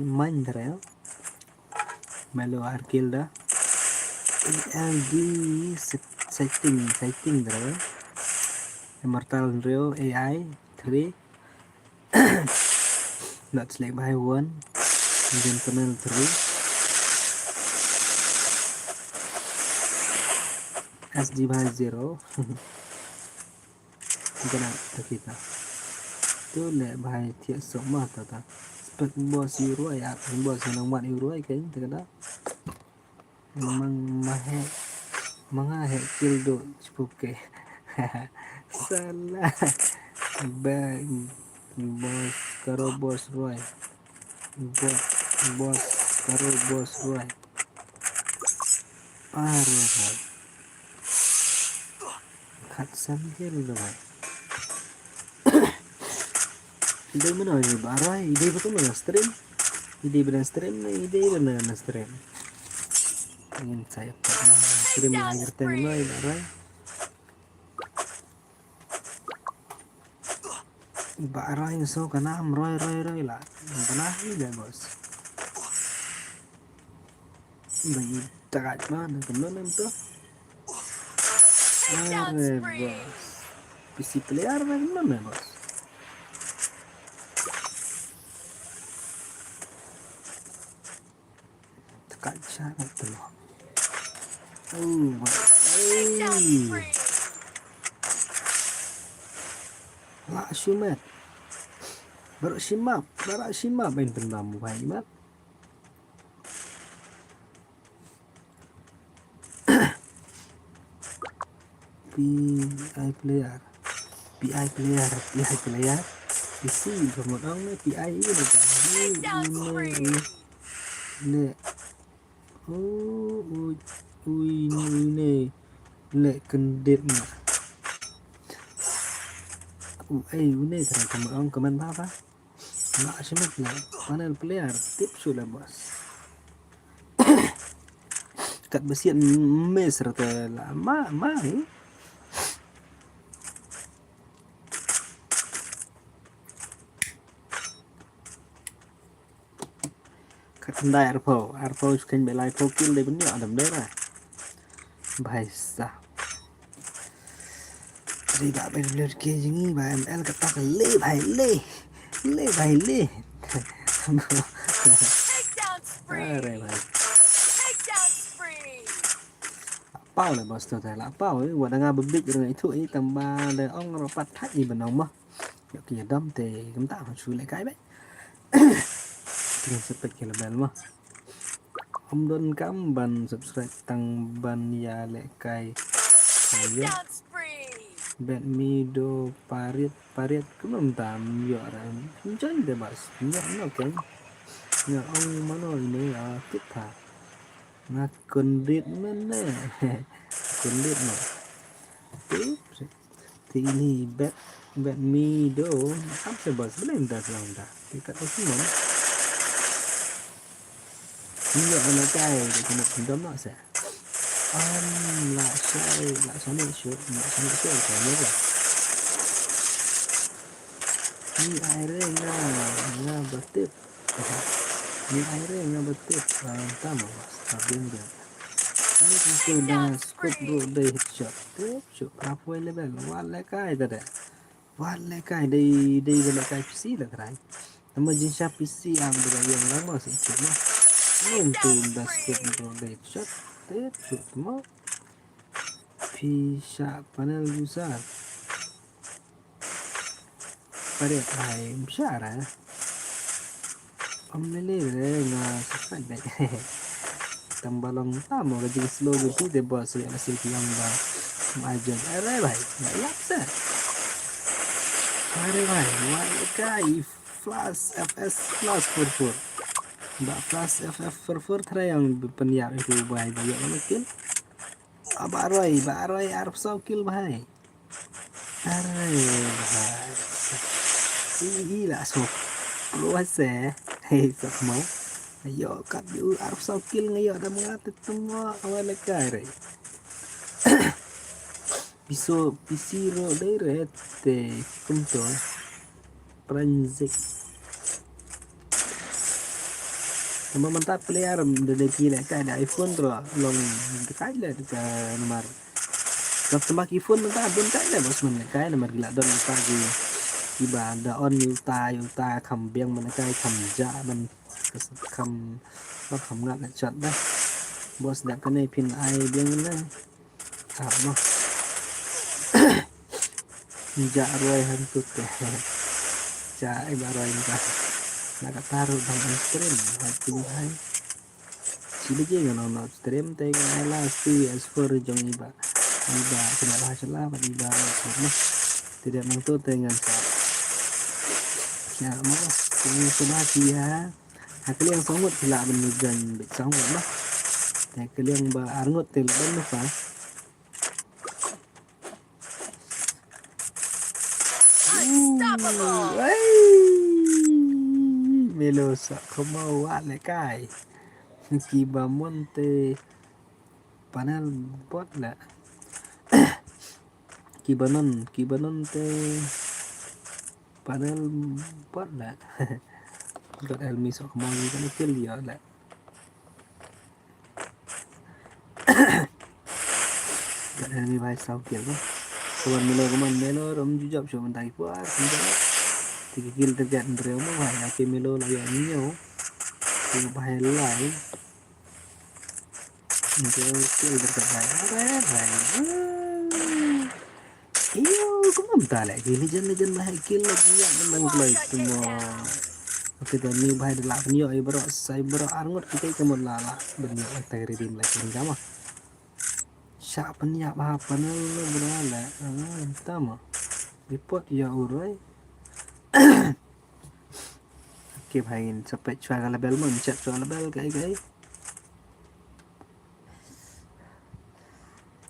A: Man dah. Melo kill dah. ALD setting dah. Immortal Rio AI 3. Not select by 1. Gentleman 3. SD by 0. Jangan kita. Tu le by tiap semua tata. Spek bos euro ya, bos yang buat euro kayaknya terkena. Memang mahal kill do sepuke. Salah. Bang bos karo bos Roy. Bos karo bos Roy. Arwah. Kat sambil dah. Ide mana ni barai? Ide betul mana stream? Ide benar stream ni, ide benar stream. Ingin saya pernah stream akhir tema barai. Barai so kena Roy lah. Pernah ni dah bos. Bagi takat mana kemana tu?
C: Takedown spree.
A: Bos. PC player mana bos? Tekat syarat tu.
C: Takedown spree.
A: Lah Shumat. Barak simap main pendamu baik mat. PI player. PC kemudian ni PI ni dekat.
C: Takedown spree.
A: Ni. Oh, ni. Le kendit ni. Ini terang kemudian komen apa? Nak simak lah. Panel player tip sudah bos. Kat besian mes rata lama mai. Kat kendai arpo sekian belai kill dia punya ada benda. Bahasa. Jadi bak benar ke jengi bak ML kata le bhai le.
C: Takedown spree.
A: Are bhai.
C: Takedown spree.
A: Pau là bos tu lah pau buat dengan bebik dengan itu tambah le ong rapat thắt gì bên ông mà. Yok kia đâm thì chúng ta phải xử lại cái đấy. Tiếng spek là bel mà. Om don kam ban subscribe tang ban ya le kai.
C: Takedown spree.
A: Bet mido parit cũng làm tạm dọa ra chân để bà nhớ nó cái nhớ ông mà nói này tiếp thả mà cần điện men nè cần điện mà tiếp thì ini bet mido apa bos belum dah selama dah dekat semua nhớ nó cái để cho một phần đấm nó sẽ lại sai này sửa cái nữa rồi ni airnya nga betit tama tapi dia ini sudah scope bro day headshot shot apa level wala kai đây wala kai PC lah kerai nama jenis PC yang bergaya lama sih cuma Untuk basketball shot tết chụp mốc phi xạ panel besar pada time besar Omnile nggak sesuai deh tambalong tamo lagi slow gitu deh bos ya masih yang bang majon baik nggak yaksa baik guy flash FS flash fur mbak flash FF fur yang penyiar itu baik banyak mungkin Baroy Arab kill bahai Aray bahai gila so luas hei sok mau ayo kat yu Arab kill ngayo ada mengatit semua awal kare piso pisiro direte kumto pranzik sama mantap player dari kira ada iPhone tuh long dekat lah dekat nomor sama iPhone mentah don kan bos mana kai nomor gila don pagi tiba ada on yuta kambiang mana kai kamja man kam nggak chat dah bos dah kena pin ai biang mana sama ja roy hantut ja roy entah nak taruh dalam stream hati hai sini je ngono stream teh lah PS4 jong iba kenapa salah iba tidak mentu dengan ya mau ini sudah dia hakli yang songot gila menujan songot lah hakli yang ba arngot tel dan lupa
C: Unstoppable.
A: Melosa como vale kai kiba monte panel bot la kibanon te panel bot la got elmi so como kan kill dia la got elmi vai sau kill ko kawan melo rom jujab so mentai puas tiga kill terjat ndreo mo vai ke melo la ya nyo tiga bahai lai ndreo kill terjat vai iyo cũng ta lại thì legend bahai kill lagi ya menang play semua kita ni bahai de la nyo ai bro sai bro arngot kita ke mon la benyo tai redim la kin kama sya penya ba panel bro la tama report ya urai kịp hành sắp phải cho là bel mình chặt cho là bel cái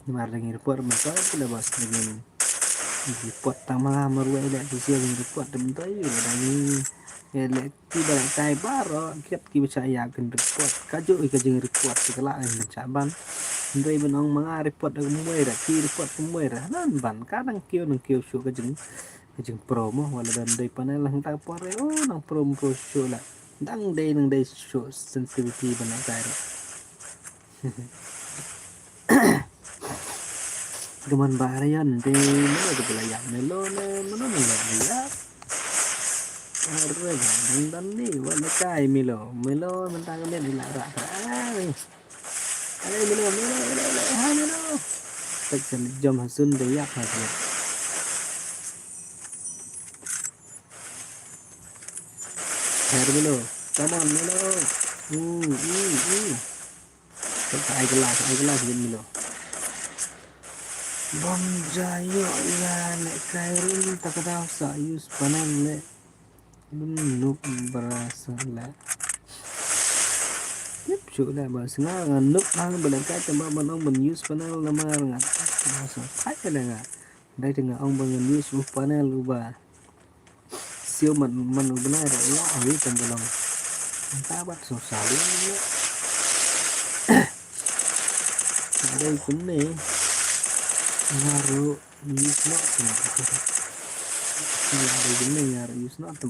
A: nhưng mà lagi report mình tới cái là bos dengan report tama meruai dak sosial report temen tới là dari le tiba kai baro kiat ki percaya kan report kaju ke jeng report segala yang caban ndai benong mga report dak muai dak ki report muai dah nan ban kadang kio su ke jeng promo wala dan day panel lang ta pare nang promo show la nang day show sensitivity bana kairo gaman barayan de mana ke belayan melo mana ya arre dan ni wala kai melo mentang men di lara ai melo tak jam hasun de yak ha Melo, come on Melo. Ai kelas Melo. Bom jayo ya nek kairun tak tahu sa use panel le. Nuk berasa le. Yep, sudah bahas nuk nang belangkai tambah menong men use panel nama ngat. Masuk. Hai ada enggak? Dai dengan ong bangun use panel ubah. Siêu mình benar ya ahli tembelong entah bat susah ini ada ikun nih ngaruh use not ada ikun nih ngaruh use not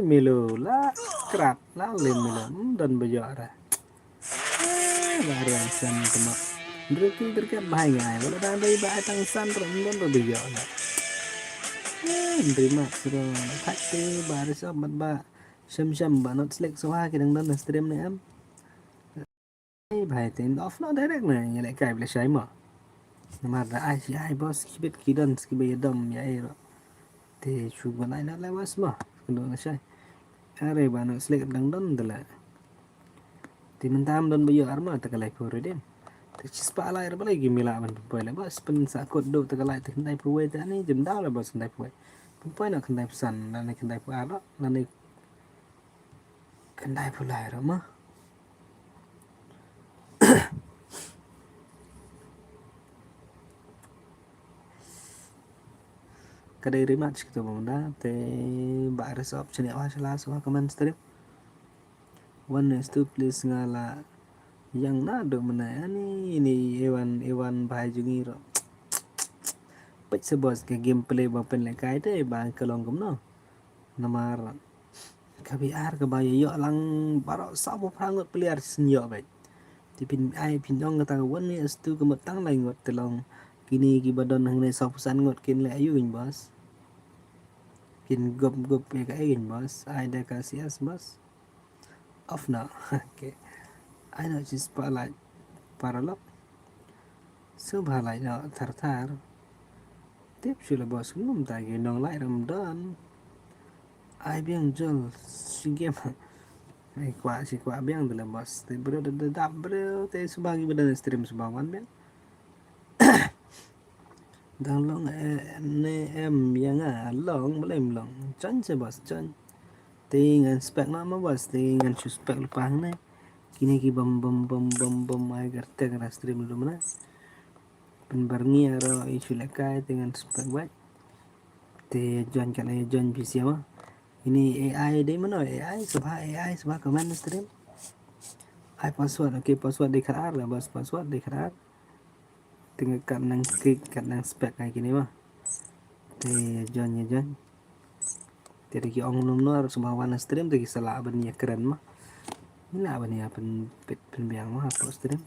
A: melo lah kerat lah melo dan bejara barang san temak berarti terkait bahaya kalau ada bahaya tangsan rendon berbejara terima sudah hati baru sobat ba Syam banget select soha cái đang đơn stream này em ấy bài tên off nó direct này như lại cái bela shay mà mà ra ai boss kibet kidan skibet dom ya ero te chuban ai na lewas mà kendo na shay are banget select đang đơn dala te mentam don bayo arma ta kalai ko reden te chispa lai ra balai gimila ban pai la bas pen sa kod do ta kalai te ndai pu we ta ni jem da la bas ndai pu we pai na kendai pesan na ni kendai pu ara na ni kendai pu lai ra ma kadai rematch kita bunda te ba resop chini awa shala so comment stream one is to please ngala yang na do mana ani ini ewan bahai jungi ro pech se bos ke gameplay ba pen le kai te ba kalong kum no namar kabi ar ka ba yo lang baro sabu prangot player senyo ba ti pin ai pin dong ta one is to kemetang lai ngot telong kini ki badon hang ne sapusan ngot kin le ayu in bos kin gop ya ka in bos ai da ka sias bos off now okay I know just like paralog so ba lại đó thar tiếp sự là bos ngum ta ge nong lại Ramadan ai biang jol si game ai kwa biang de la bos te bro de da bro te subagi badan stream subawan ben đang long ne em yang long belem long chan se bos chan tingan spek nama bos tingan spek lupang ne kini ki bom ai garte kan stream dulu mana penbarngi aro isu lekai dengan spek buat te join kan join PC mah ini AI deh mana AI subha comment stream ai password oke password di karar lah bos password di karar tinggal kan klik kan spek kayak gini mah te join jadi ki ong nom nor subha wana stream te ki salah ban ya keren mah ini lah ban ya pen biang mah apa stream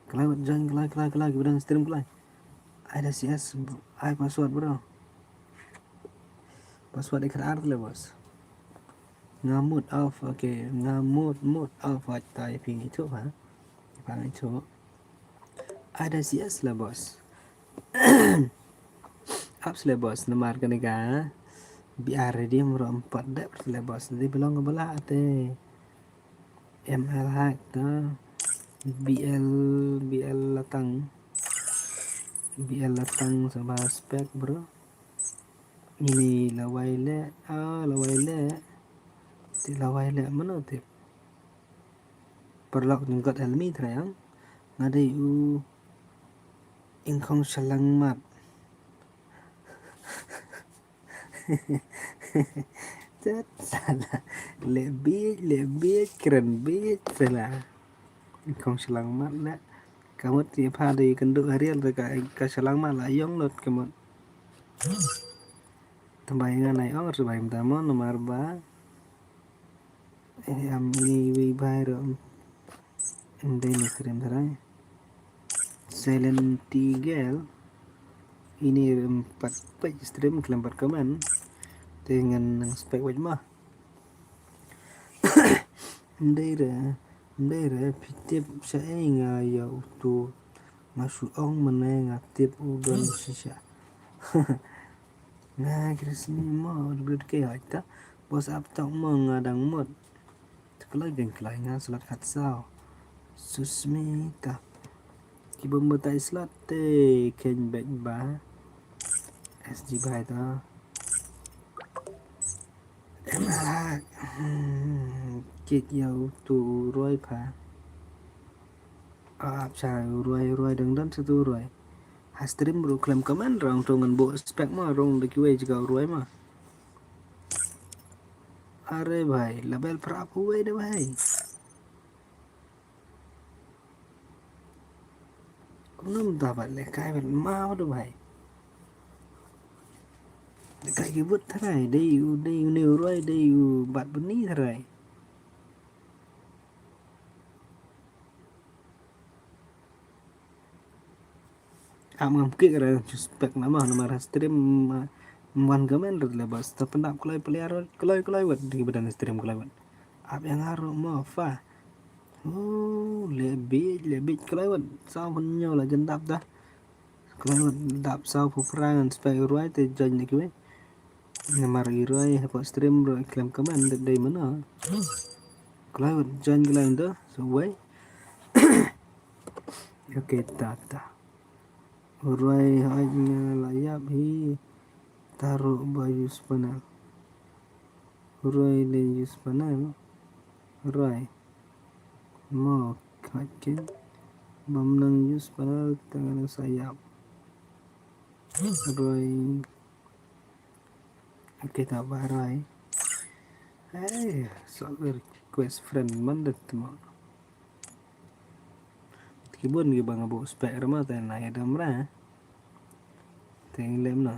A: kalau join kelai kemudian stream kelai ada CS ai password bro password di karar lah bos ngamut off oke ngamut off typing itu ha bang itu ada CS lah bos apps lah bos nomor kenika biar dia merompat dak lah bos jadi belum kebelah te ML hack ta BL latang sama spek bro ini lawai le mana tip perlok jenggot elmi terang ngade u ingkong selang mat salah lebih keren bit salah ingkong selang mat la kamu tiap hari kenduk harian ka selang mat la yong lot kamu tambahingan naik ong sebagai pertama nomor ba ini viral ini stream terang silent tigel ini 4 page stream kelempar komen dengan spek waj mah ndera pitip sa nga ya tu masuk ong mana ngatip udan sisa nah kresni mau belut ke ta bos ap tak mengadang mod kelai nga salat khatsao susmita ki bomba slot te ken back ba SG ba ta kit yêu tu rồi phá chài rồi đừng đến satu rồi stream bro klaim comment rong tongan bo spek mah rong de kiwe juga rồi mah are bhai label prapu we de bhai num dapat le kai ben mau de bhai cái vứt thế này đi nhiều rồi đi bạn bên ní thế này ngam kik ra spek nama stream Wan gamen lah bos, terpendap kelai buat di badan stream kelai buat. Apa yang harus mau fa? Oh, lebih kelai buat. Sao punya lah jendap dah. Kelai buat dap sao peperangan supaya ruai te jangan kiwe. Ngamar ruai apa stream ruai klaim kaman dari mana? Kelai buat jangan kelai dah. So why? Oke, tata. Ruai hanya layap hi taruh baju sepanal. Ruai le sepanal. Ruai. Mau kakin. Mamnang use panel tangan sayap. Ruai. Kita barai. Soal request friend mandat mo. Kibun gi bang abu spek rama tan na ada mra. Teng lem na.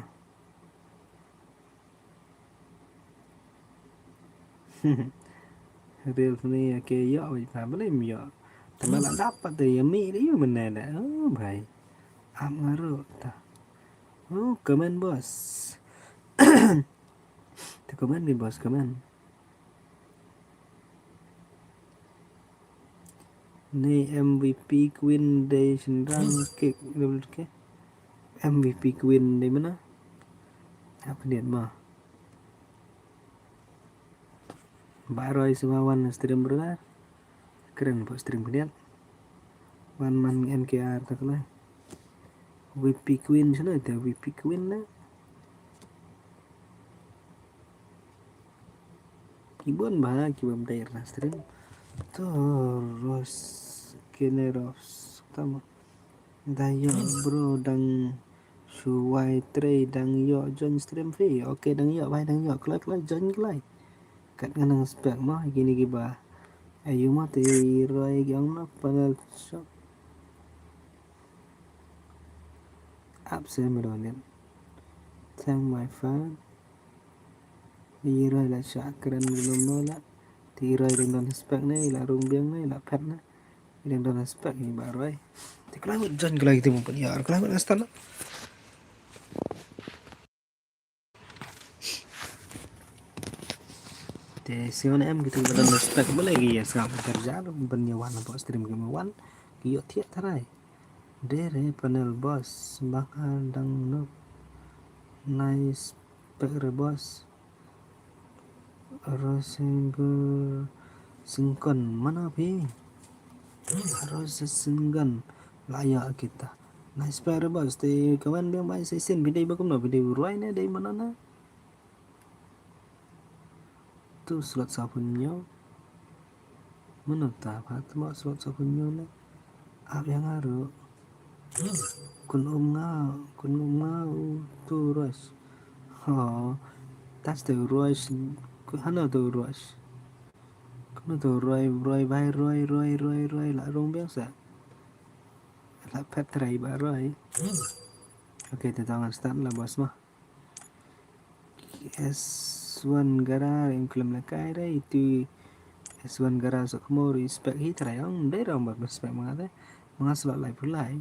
A: Real ni ke yo oi pa belum yo. Tambah lah dapat tu ya mi dia mana dah. Oh bhai. Am ngaru ta. Oh comment bos. Tu comment ni bos comment. Ni MVP Queen Day senrang kek double ke. MVP Queen di mana? Apa dia mah? Mbak Roy semua one stream berular. Keren buat stream kemudian. One man NKR tak lah. VP Queen sana itu VP Queen lah. Kibon bah kibon daerah stream. Terus Generos utama. Dayo bro dang Shuai Trade dang yo join stream fee. Oke dang yo bye dang yo kelak join kelai. Kat nganang spek mah gini giba. Ayu mah ti Roy yang nak panel shop. Up saya meronin. Thank my fan. Di Roy lah syakran belum nolak. Di Roy dengan spek ni lah rumbiang ni lah pet ni. Dengan spek ni Mbak Roy. Ti kelawat join kelai kita mumpun ya. Kelawat ngastan lah. Te siyon em gitu badan spek boleh lagi ya sekarang kerja lu penyewan apa stream kemewan kiyo tiap tarai dere panel bos bakal dang no nice spek bos harus singkon mana pi harus singkon layak kita nice spek bos te kawan biang baik season video bakum no video ruai ne dari mana na tu slot sapunyo mana tak apa mau slot sapunyo na apa yang harus kun ngau tu rush oh tas tu rush hana tu rush kuna tu roy vai roy la rong biasa la pet try ba roy oke kita tangan start lah bos mah S1 gara yang klaim lakai dah itu S1 gara sok mau respect hi try ang dai ram ba respect mangate mangaslat lai pulai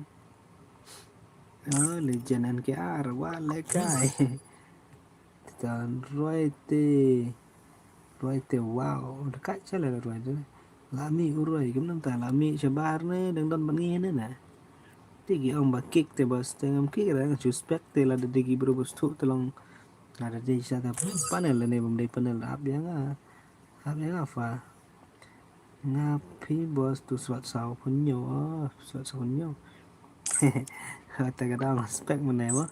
A: oh legend NKR wah lekai dan Roy te wow dekat cala lah Roy tu lami uroi kemen ta lami sebar ne dang don bangi ne na tigi om ba kick te bos tengam kick ra suspect te la de digi bro bos tu tolong ada di sana panel ne bom dei panel ap yang apa ngapi bos tu suat sau punyo suat sau punyo kata kadang spek mana mah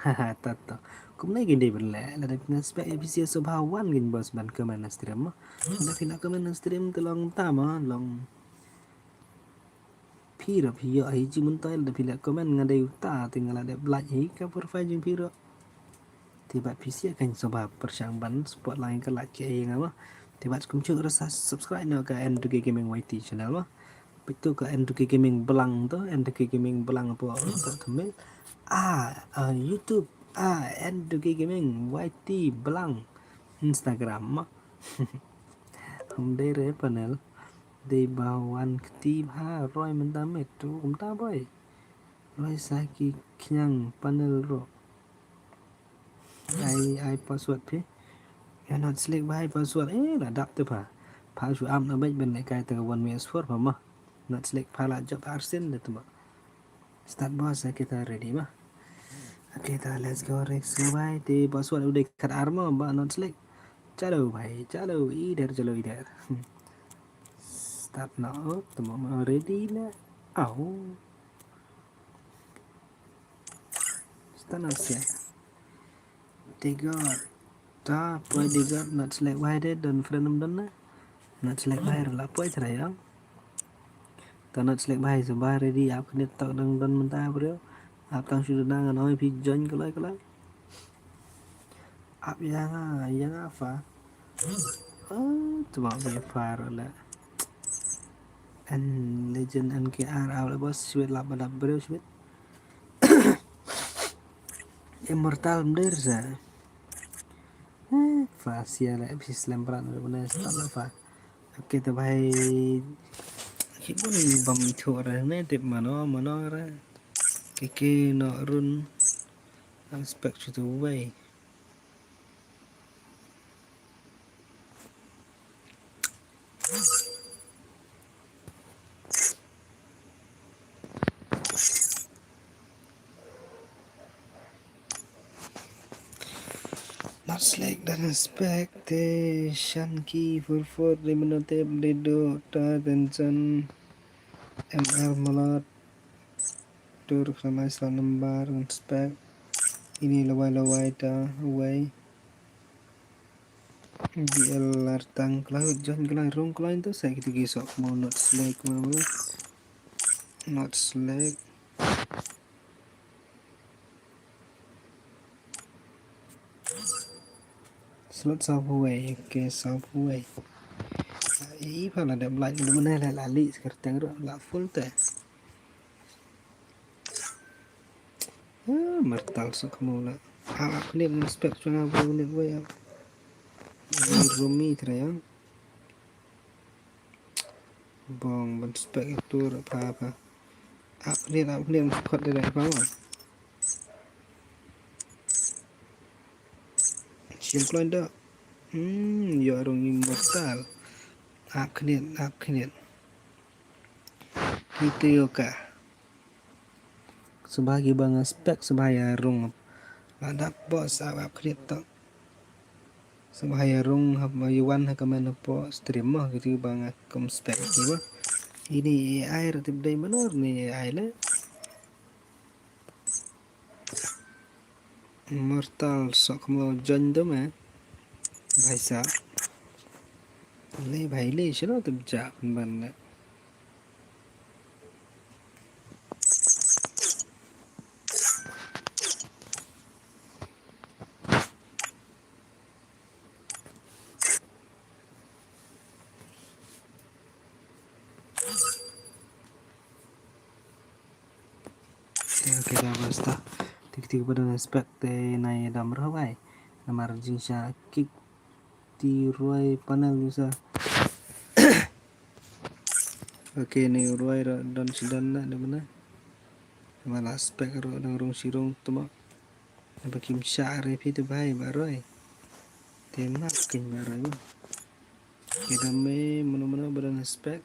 A: haha tato kum lagi gini berle ada punya spek episode subhawan gin bos ban ke mana stream mah ada pila ke mana stream telong tama long pira pia ai ji mun tai ada pila komen ngadai uta tinggal ada black hi ka profile jing pira tiba PC akan coba persyamban spot lain ke like yang apa tiba kum cuk rasa subscribe no ke N2K Gaming YT channel mah betul ke N2K Gaming Belang tu N2K Gaming Belang apa kemel YouTube N2K Gaming YT Belang Instagram mah dari panel di bawaan ketib Roy mendamet tu tak boy Roy saki kenyang panel ro ai password phí ya not select by password là đọc từ phá chủ âm nó bên bên này cái từ one minus four mà not select phá là job arsen itu mah start boss kita ready mah oke ta let's go next by di password udah kat armo mbak not select chalo bhai chalo idhar start now teman ready lah start now siap tiga ta poi diga not select by dan friend dan not select by là poi cerai yang ta not select by so by ready ap khnit tak dan menta bro ap tang sudah nang nói phi join cái ap yang apa cuma berfar lah and legend NKR awal bos sweet laba bro sweet immortal bener sa fasia lah bis lempran bener start lah fa oke tuh bhai kibun bam thora ne tip mano ra keke no run aspect to way not like dan expectation key for limited bledo ta tension ML malat tur sama islam lembar spec ini lawai ta away BL lartang cloud john kelang rong cloud itu saya gitu gisok mau not select slot subway oke subway ý phải là đẹp lạnh bữa nay lại là lị sekarang rồi là full teh mertal sok mula aku lihat spek cuma aku lihat gue ya Rumi terang bong ben spek itu apa aku lihat kod dari bawah siapa dah ya orang immortal aku lihat itu yoga sebagai bang spek sebaya rung ada bos aku lihat tak sebaya rung yuan hakaman po streamer gitu bang kom spek gitu ini AI ratib day manor nih AI lah immortal sok mau join dong ya भाई साहब ले भाई ले चलो तुम जा बनना kita basta tik pada aspek te nai dam rawai namar jinsha kick di ruai panel bisa oke nih ruai dan sedana di mana malah aspek ro dan rung sirong tuma bakim syare itu bahai baroi temak kin baroi kita me mana badan aspek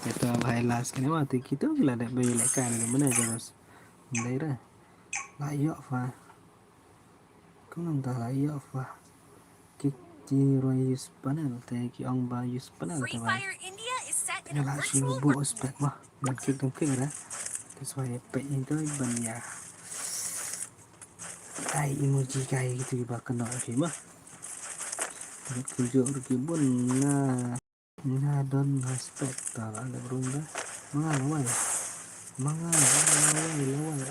A: itu bahai las kini mati kita gila ada bayi lekan di mana aja bos daerah layak fa kau entah layak fa di ruai use panel te ki ong ba use panel
C: Free
A: te ba
C: Fire India is set in a
A: là sự
C: virtual
A: bộ
C: world.
A: spec mà mình kêu tổng kêu đó cái xoay bệnh như tới bên nhà ai emoji kayak gitu bahkan nói phim mah kerja udah kibun na don respect tak ada berunda lawai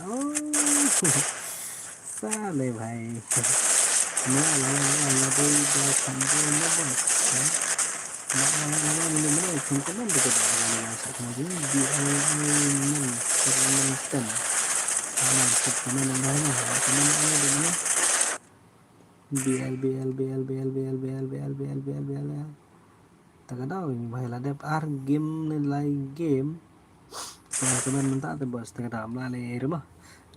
A: oh sale bhai lawai tôi đã thành công mất rồi benar-benar teman-teman dekat dengan sakit ini di alam permentan mantap teman yang banyak teman ini dengan BL tak tahu ini bahaya ada game nilai game teman-teman minta tuh bos tak tahu melalui rumah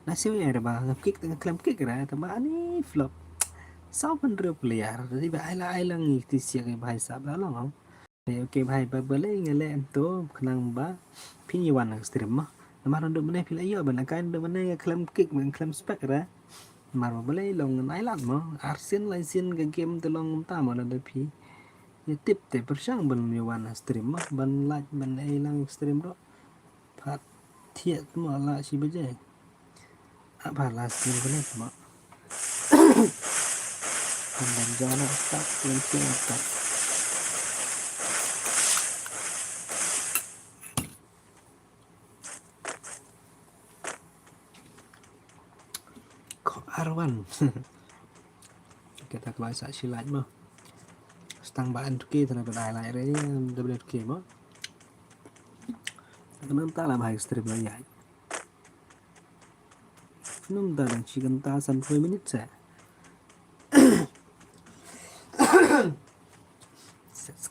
A: nasibnya ada bang kick dengan klaim kick ra tambah ani flop sau pan rio player jadi ai lang ti siang ai bahai sab la long oke bahai ba bale ngale to kenang ba pini wan stream mah mar ndo mene pila yo ban kan ndo mene klaim kick men klaim spec ra mar ba bale long ai lang mo arsen lai sin ke game te long ta mo la pi ya tip te persang ban mi wan stream mah ban like ban ai lang stream ro phat thiet mo la si baje apa la stream ko le mo dan jangan start launching start kok arwan kita keluar saat silat mah stang baan tuki terhadap highlight ini double tuki mah kenapa tak lama stream lagi ya kenapa dan chicken ta 30 minit saya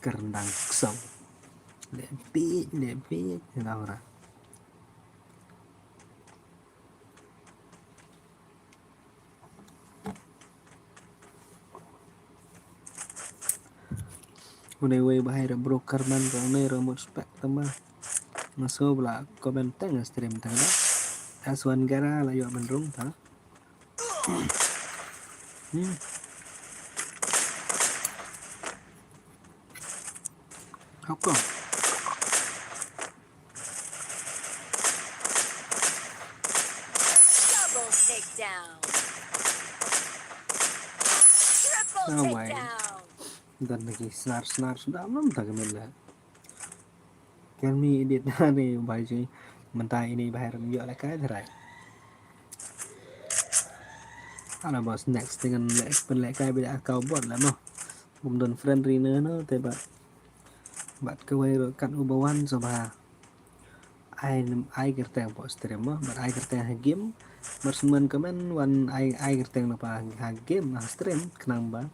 A: sekarang dang song lebih kenapa orang Unai bahaya broker man rame remote spek tambah masuk lah komen tengah stream tengah aswan gara lah yuk menrung ta how come
C: Double takedown. Triple
A: Oh my.
C: takedown.
A: dan lagi senar sudah belum tak kemana kan mi edit nih bahaya sih mentah ini bahaya yuk lah kai terai ana bos next dengan lek penlek kai beda kau buat lah mah bom friend rina no te bat kawai ro kan ubawan so ba ai gerteng po stream mah bat ai gerteng ha game bersemen kemen wan ai gerteng apa ha game ha stream kenang ba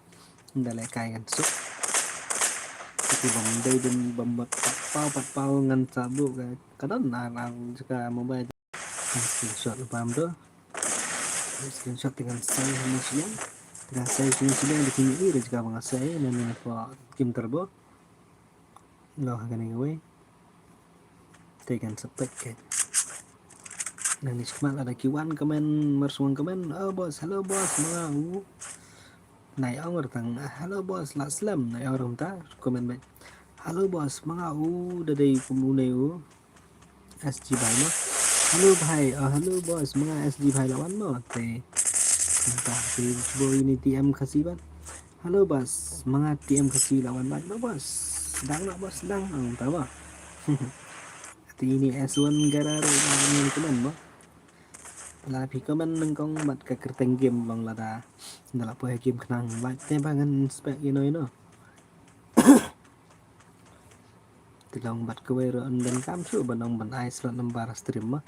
A: ndale kai kan so thì bom đây dan bom pat pau ngan sabu ka kadon na lang jika mobile screenshot paham tu screenshot dengan saya hasilnya dengan saya hasilnya di sini ini jika mengasai dan info game turbo lo akan ngawai tekan spek ke dan di sini ada Q1 komen mersuang komen oh bos halo bos mau này ông ở thằng hello boss là slam này orang ta comment baik halo boss mangau dari pembunuh SG भाई no halo भाई halo boss mga SG भाई lawan mo te entah si boy ini TM kasih ban halo boss mga TM kasih lawan baik no boss sedang no boss sedang tahu ba ini S1 gara ini comment mo là vì có bên nâng con bật cái tên game bằng là đã là phải game khả năng lại thêm ba ngân spec như nói nữa thì lòng bật cái về rồi anh đánh cam số bên ông bên ai slot number stream á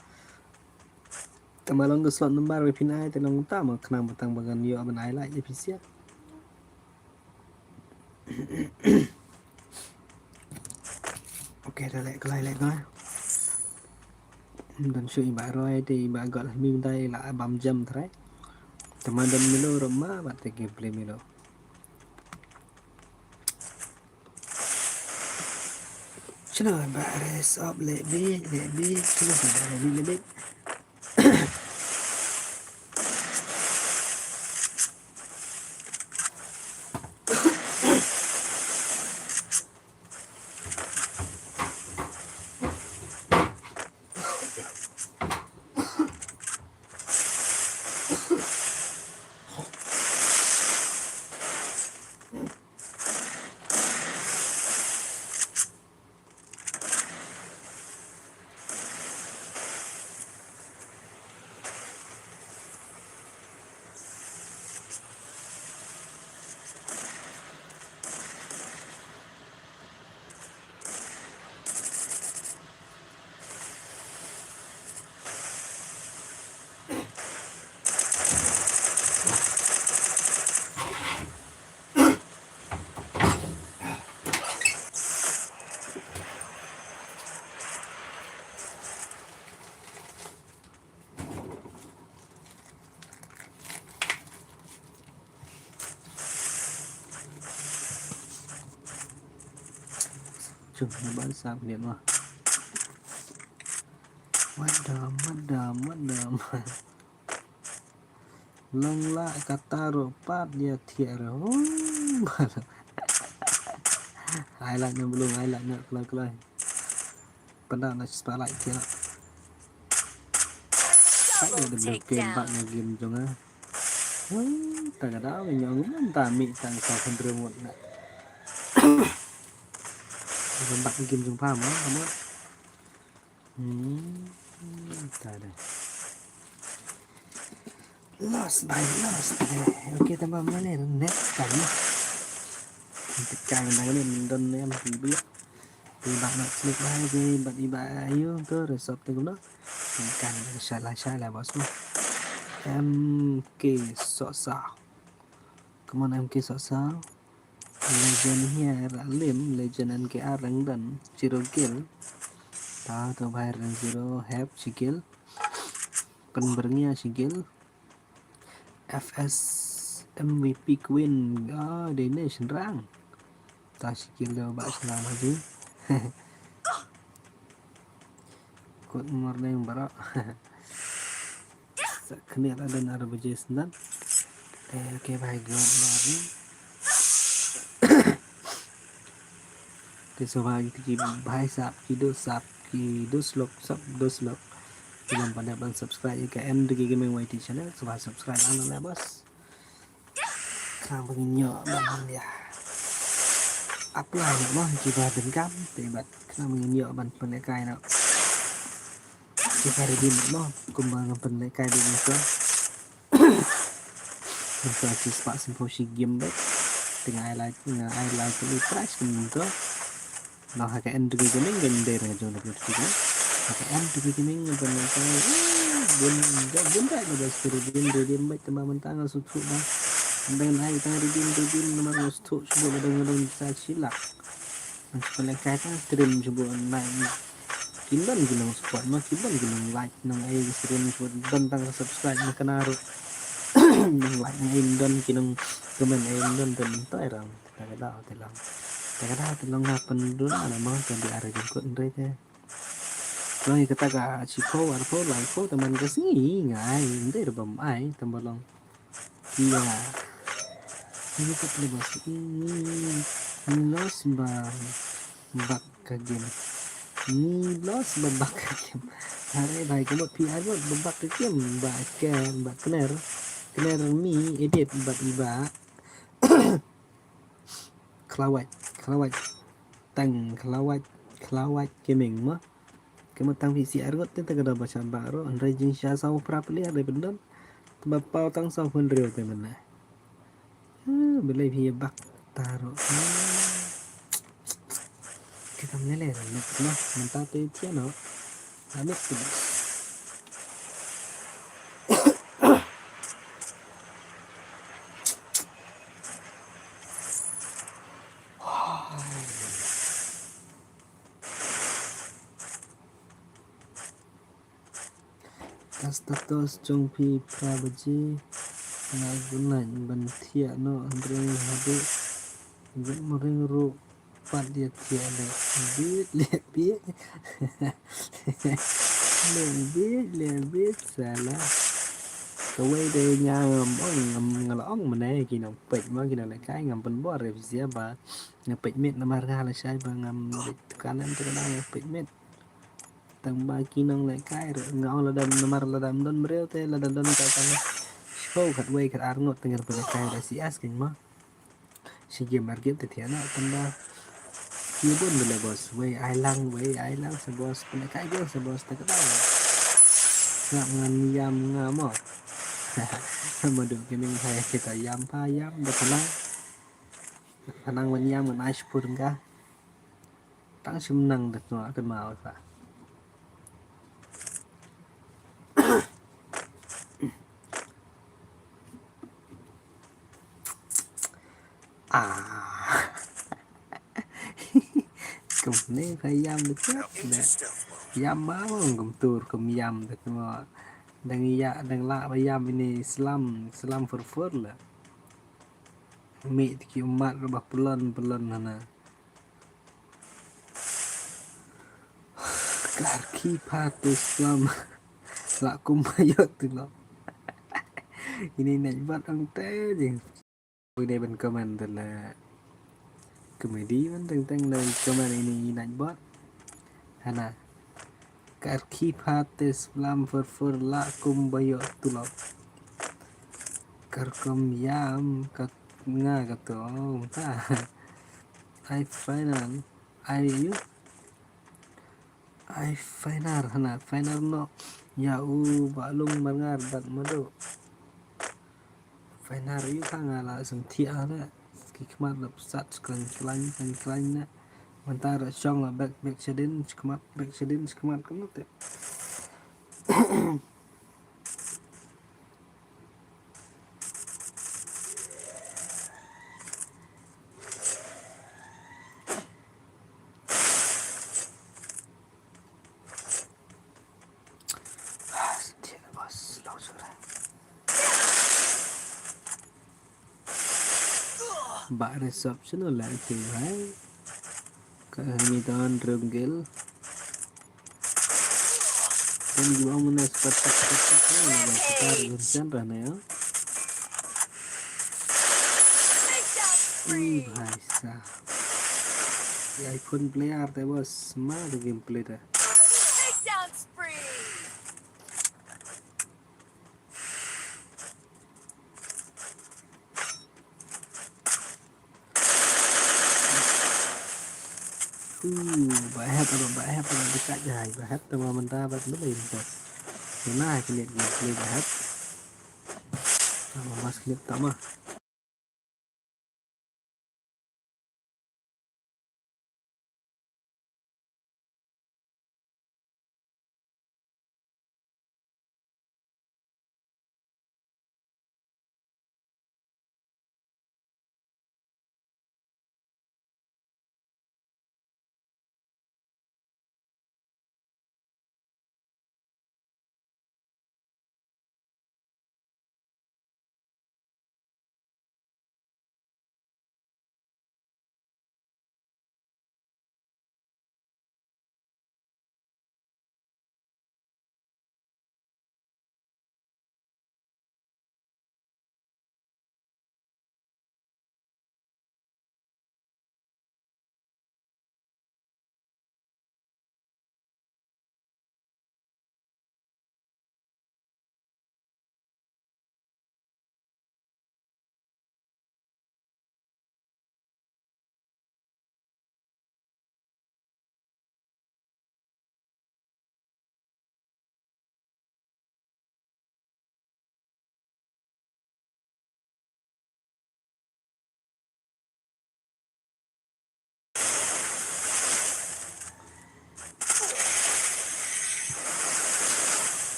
A: tầm lòng cái slot number về pin ai thì lòng ta mà khả năng tăng bằng gần nhiều bên ai lại cho PC ok rồi lại coi dan syuk ibak roy di ibak got mi mintai la abam jam trai teman dan milo rumah batik gameplay milo chalo bares up lebih chalo lebih chung ban sang điện mà madam long lại kataro pat dia tiara highlightnya belum highlightnya kelai pernah nasi spotlight kira saya
C: Double
A: udah game pak
C: takedown.
A: game chung á tak ada mình nhỏ ngắm ta mị tăng sau phần rêu một nè game bạn game chung pha mà không á tại đây lost by ok tambah mana nih next kali mình đang lên đơn em thì biết thì bạn nó click bài gì bạn đi bài yêu tôi rồi sập từ nó càng sai là boss em kì sọ sào come on em kì sọ sào legend here lim legend and ke arang dan zero kill ta to bayar dan zero have skill penbernya skill FS MVP Queen đến nation rank ta skill đâu bạn selama chứ kod morning bara sakni ada nara bajes dan ke bhai god morning ke sobai ki bhai sap ki do slok sap do slok jangan pada bang subscribe ke MD Gaming YT channel sobat subscribe lang na bos khang begin nhỏ bạn ya apply nó kita dengkam tibat khang begin nhỏ bạn pen kai nó kita redeem nó kumbang pen kai di muka untuk sispa simposi game baik dengan highlight ini price gitu nó hay cái MD Gaming gender nga jong na video cái MD Gaming pen kai bun tak ada redeem baik teman tanggal susu bang dengan ai tang redeem nomor susu sebut kadang-kadang saya silap macam kata stream sebut naik kilan gilang support mah kilan gilang like nang ai stream sebut tentang subscribe na kanaro nang like nang dan kinang comment ai dan bentar orang tak ada telang ngapen dulu ada mah kan di area jengkot mereka Rồi kata ka chiko arpo like ko teman kesini ngai ndai bam ai tambalong iya ini tak lebas ini los bak ka game ni los bak ka game hari baik ko pi ayo bak ka game bak kner mi edit bak iba kelawat tang kelawat gaming mah kamu tang visi argot tu tak ada baca baru rejing sya sau prapli ada bendon bapau tang sau pun real tu mana belai via bak taruh kita meneleh nak mentah tu tiano amit tu status trong pi prabaji na gunan ban thia no andre hade gun maring ru pat dia thia le bit salah kawai de nya ngam mane kinong pek ma kinong le kai ngam pen bo re sia ba ngapek met na marga la sai ba ngam kanan tu kana ngapek met tang ba kinong le kai re ngau la dam namar la dam don breu te la dam don ta kan show khat wei khat ar ngot tengar pa kai da si as kin ma si game market te thiana tamba ki bon bele bos wei ai lang sa bos pa kai go sa bos ta ka ngam ngan yam ngamo mà được cái mình hay kita yam pa yam da kanang wan yam ngan ice pur ka tang sim nang da no kan mau fa cùng này phải yam được chứ nè yam máu cùng tur cùng yam được mà đang lạ với yam ini slam fur lah mị thì kiểu mặt nó bạc pelan hana Karki patis lama lakum mayot tu lo. Ini nak buat orang teh je. Đây bên comment là comedy vẫn teng dari comment ini nak buat. Hana. Karki patis lam fur lakum mayot tu lo. Karkom yam kat nga kato ta. I final hana final no ya balung mangar bat mado final yu kangala sum thia na kikmat lap sat klan na mentara chong la back sedin kikmat kamut te thia bos lo sura ba reception là thì phải kami tahun Rungel dan juga mana sepatak ada sekitar Gunsan rana ya bahasa ya iPhone player teh bos mana gameplay dah
C: Takedown spree.
A: Bài hát dekat jahai bài hát teman mentah bat lebih bos nah klip gameplay bài hát sama mas klip tak mah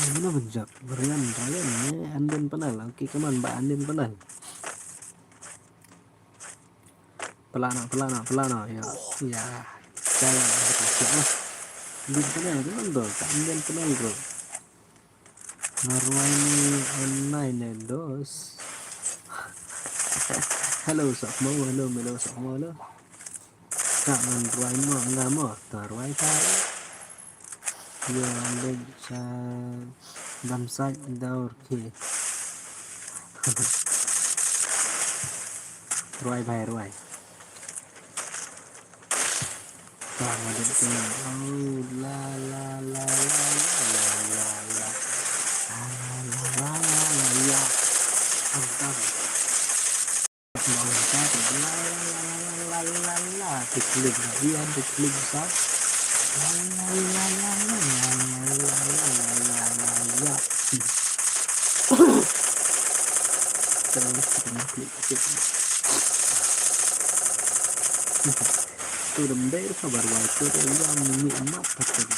A: mana benjak berian kalian Andin penal oke kaman mbak Andin penal pelana ya saya Andin penal teman bro Andin penal bro Marwani online dos halo sakmo halo melo sakmo lo kak Marwai mo ngamo tarwai ta ya andin sa damsaj daur ke Ruai sama dia punya la la la la la la la la ya antar mau cari la diklik dia diklik sa ya terus kita klik itu lembek kabar waktu yang nikmat betul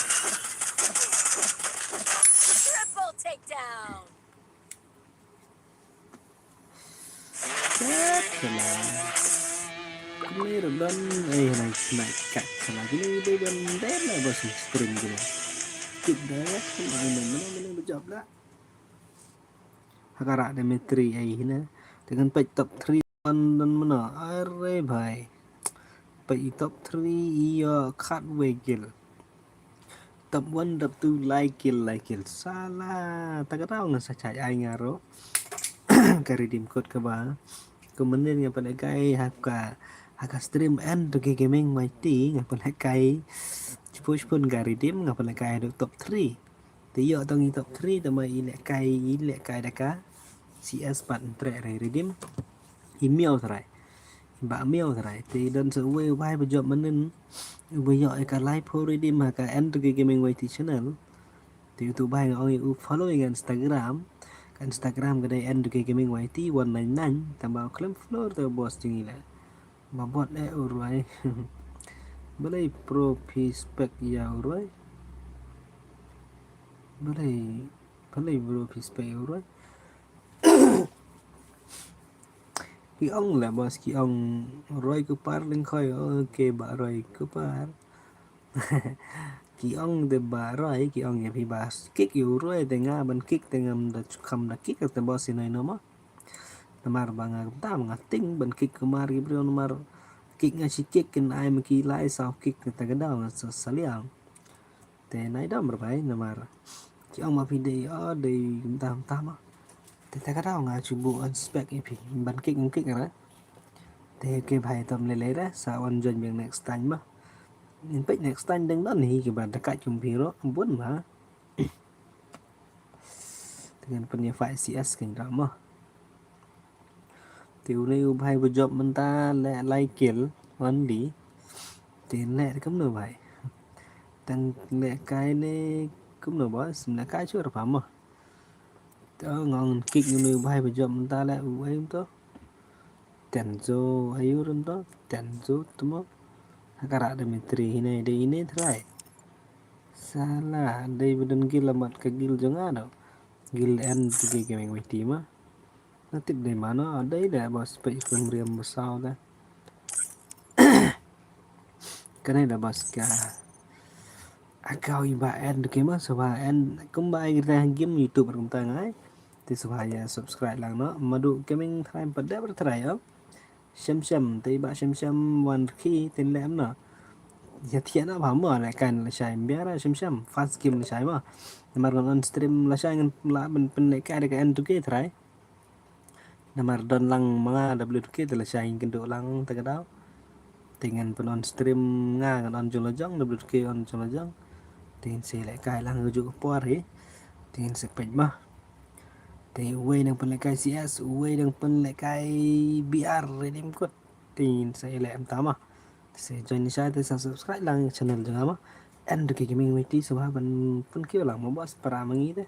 C: Triple takedown.
A: Kemudian naik kat sama gini dia dan lah bos stream gini. Tidak ya, mana berjawab lah. Hakara Dimitri na dengan page top 3 dan mana are bhai page top 3 iya cut wegil top 1 top 2 like kill salah tak tahu nggak saya ai ngaro kari dim code ke ba kemudian yang pada kai haka stream and ke gaming mighty ngapa pada kai push pun kari dim ngapa pada kai top 3 tiyo tong top 3 tama ilek kai daka CS bạn trẻ này redeem email thôi bạn mail thôi thì đơn sự quay vai bây giờ mình bây giờ cả live for redeem mà cả end cái gaming way channel thì YouTube bài ông you following Instagram cái Instagram cái đây end cái gaming way thì 199 tambah claim floor tuh bos jengila mà bot rồi boleh pro spec ya rồi boleh pro spec rồi Ki ông là boss ki ông Roy Kupar lên khơi ok bà Roy Kupar ki ông de bà Roy ki ông ya pi bas kick you Roy de nga ban kick de ngam da kam da kick te boss ini no ma namar banga ta nga ting ban kick kemar ki bro namar kick nga si kick ken ai ma ki lai sao kick te ga daw nga saliang te nai dam berbai namar ki ông ma pi de o de tam ma thế cái đó ngà chụp bộ unspec ấy thì bắn kích rồi đấy thế cái bài tầm lấy đấy sao anh dần miệng next time mà nên pick next time đang đó nih cái bạn đã cắt chụp hero muốn mà dengan punya file CS kan drama tiểu này bài vừa job mình ta lại like kill only tiền lệ cũng được vậy tăng lệ cái này cũng được boss là cái chưa được mà ngon kick như bài bây giờ mình ta lại em to Tenzo ayo to Tenzo tuh Hakara Dimitri ini try salah đây beden gil amat ke gil jangan ada gil end juga gaming witi mah nanti dari mana ada dah bos page pemberian besar dah karena ada bos ka akau iba end game mah sebab end kembali kita game YouTube berkembang ai thì supaya subscribe lang nó mà đủ gaming time pada bertry xem thì bạn xem one khi tên lem nó giờ thiện nó bảo mở lại cài là xài bé ra xem fast game là xài mà còn on stream là xài là bên lại cài được cái end cái try mà don lang mga WK thì là xài cái độ lang tới cái đó dengan pen on stream nga kan on jolojong WK on jolojong thì sẽ lại cài lang người juga por thì sẽ page mah thì quay đang phân lại cái CS quay đang phân lại cái BR redeem code thì sẽ lại em tám sẽ join saya thì subscribe lang channel juga mah and cái gaming witi sebab pen kêu lang mau bos para mengi deh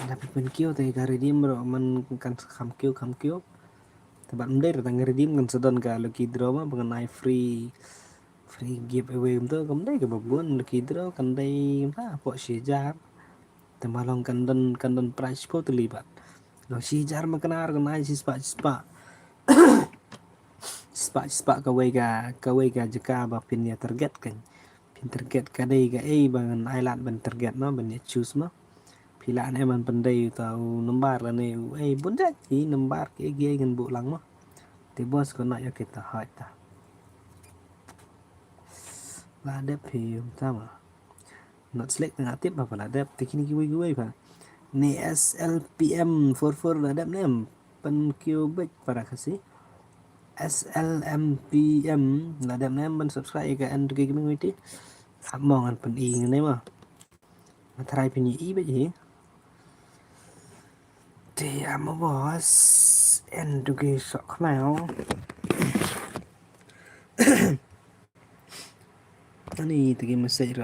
A: tapi pen kêu thì cái redeem bro man kan kam kêu thì bạn đây là tang redeem kan sedon ka lucky draw mah mengenai free giveaway untuk kemudian ke babon lucky draw kan đây ta po sejar temalong kandan price po terlibat lo si jar makanar kan ai si spa kawai ga jeka ba pin ya target kan pin target kadai ga bangan island ban target no ban ya choose ma pilaan eman pandai tau nembar la ne bunda ki nembar ke ge kan bu lang ma te bos ko na ya kita hai ta la đẹp thì sama not select tengah tip apa lah dep tekini giveaway pa ni SLPM44 lah dep nem pen cubic para kasih SLMPM là dep nem pen subscribe ke and ke gaming witi among an pen i ngene mah ma try pen i ba ji thì ama bos and ke sok mau ani tegi message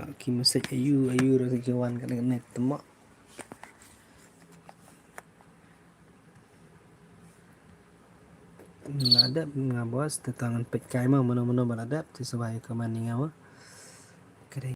A: ayu ra kawan kan net temak ladap ngabos tetangan pekai mah mana-mana baladap tu sebagai keman ngau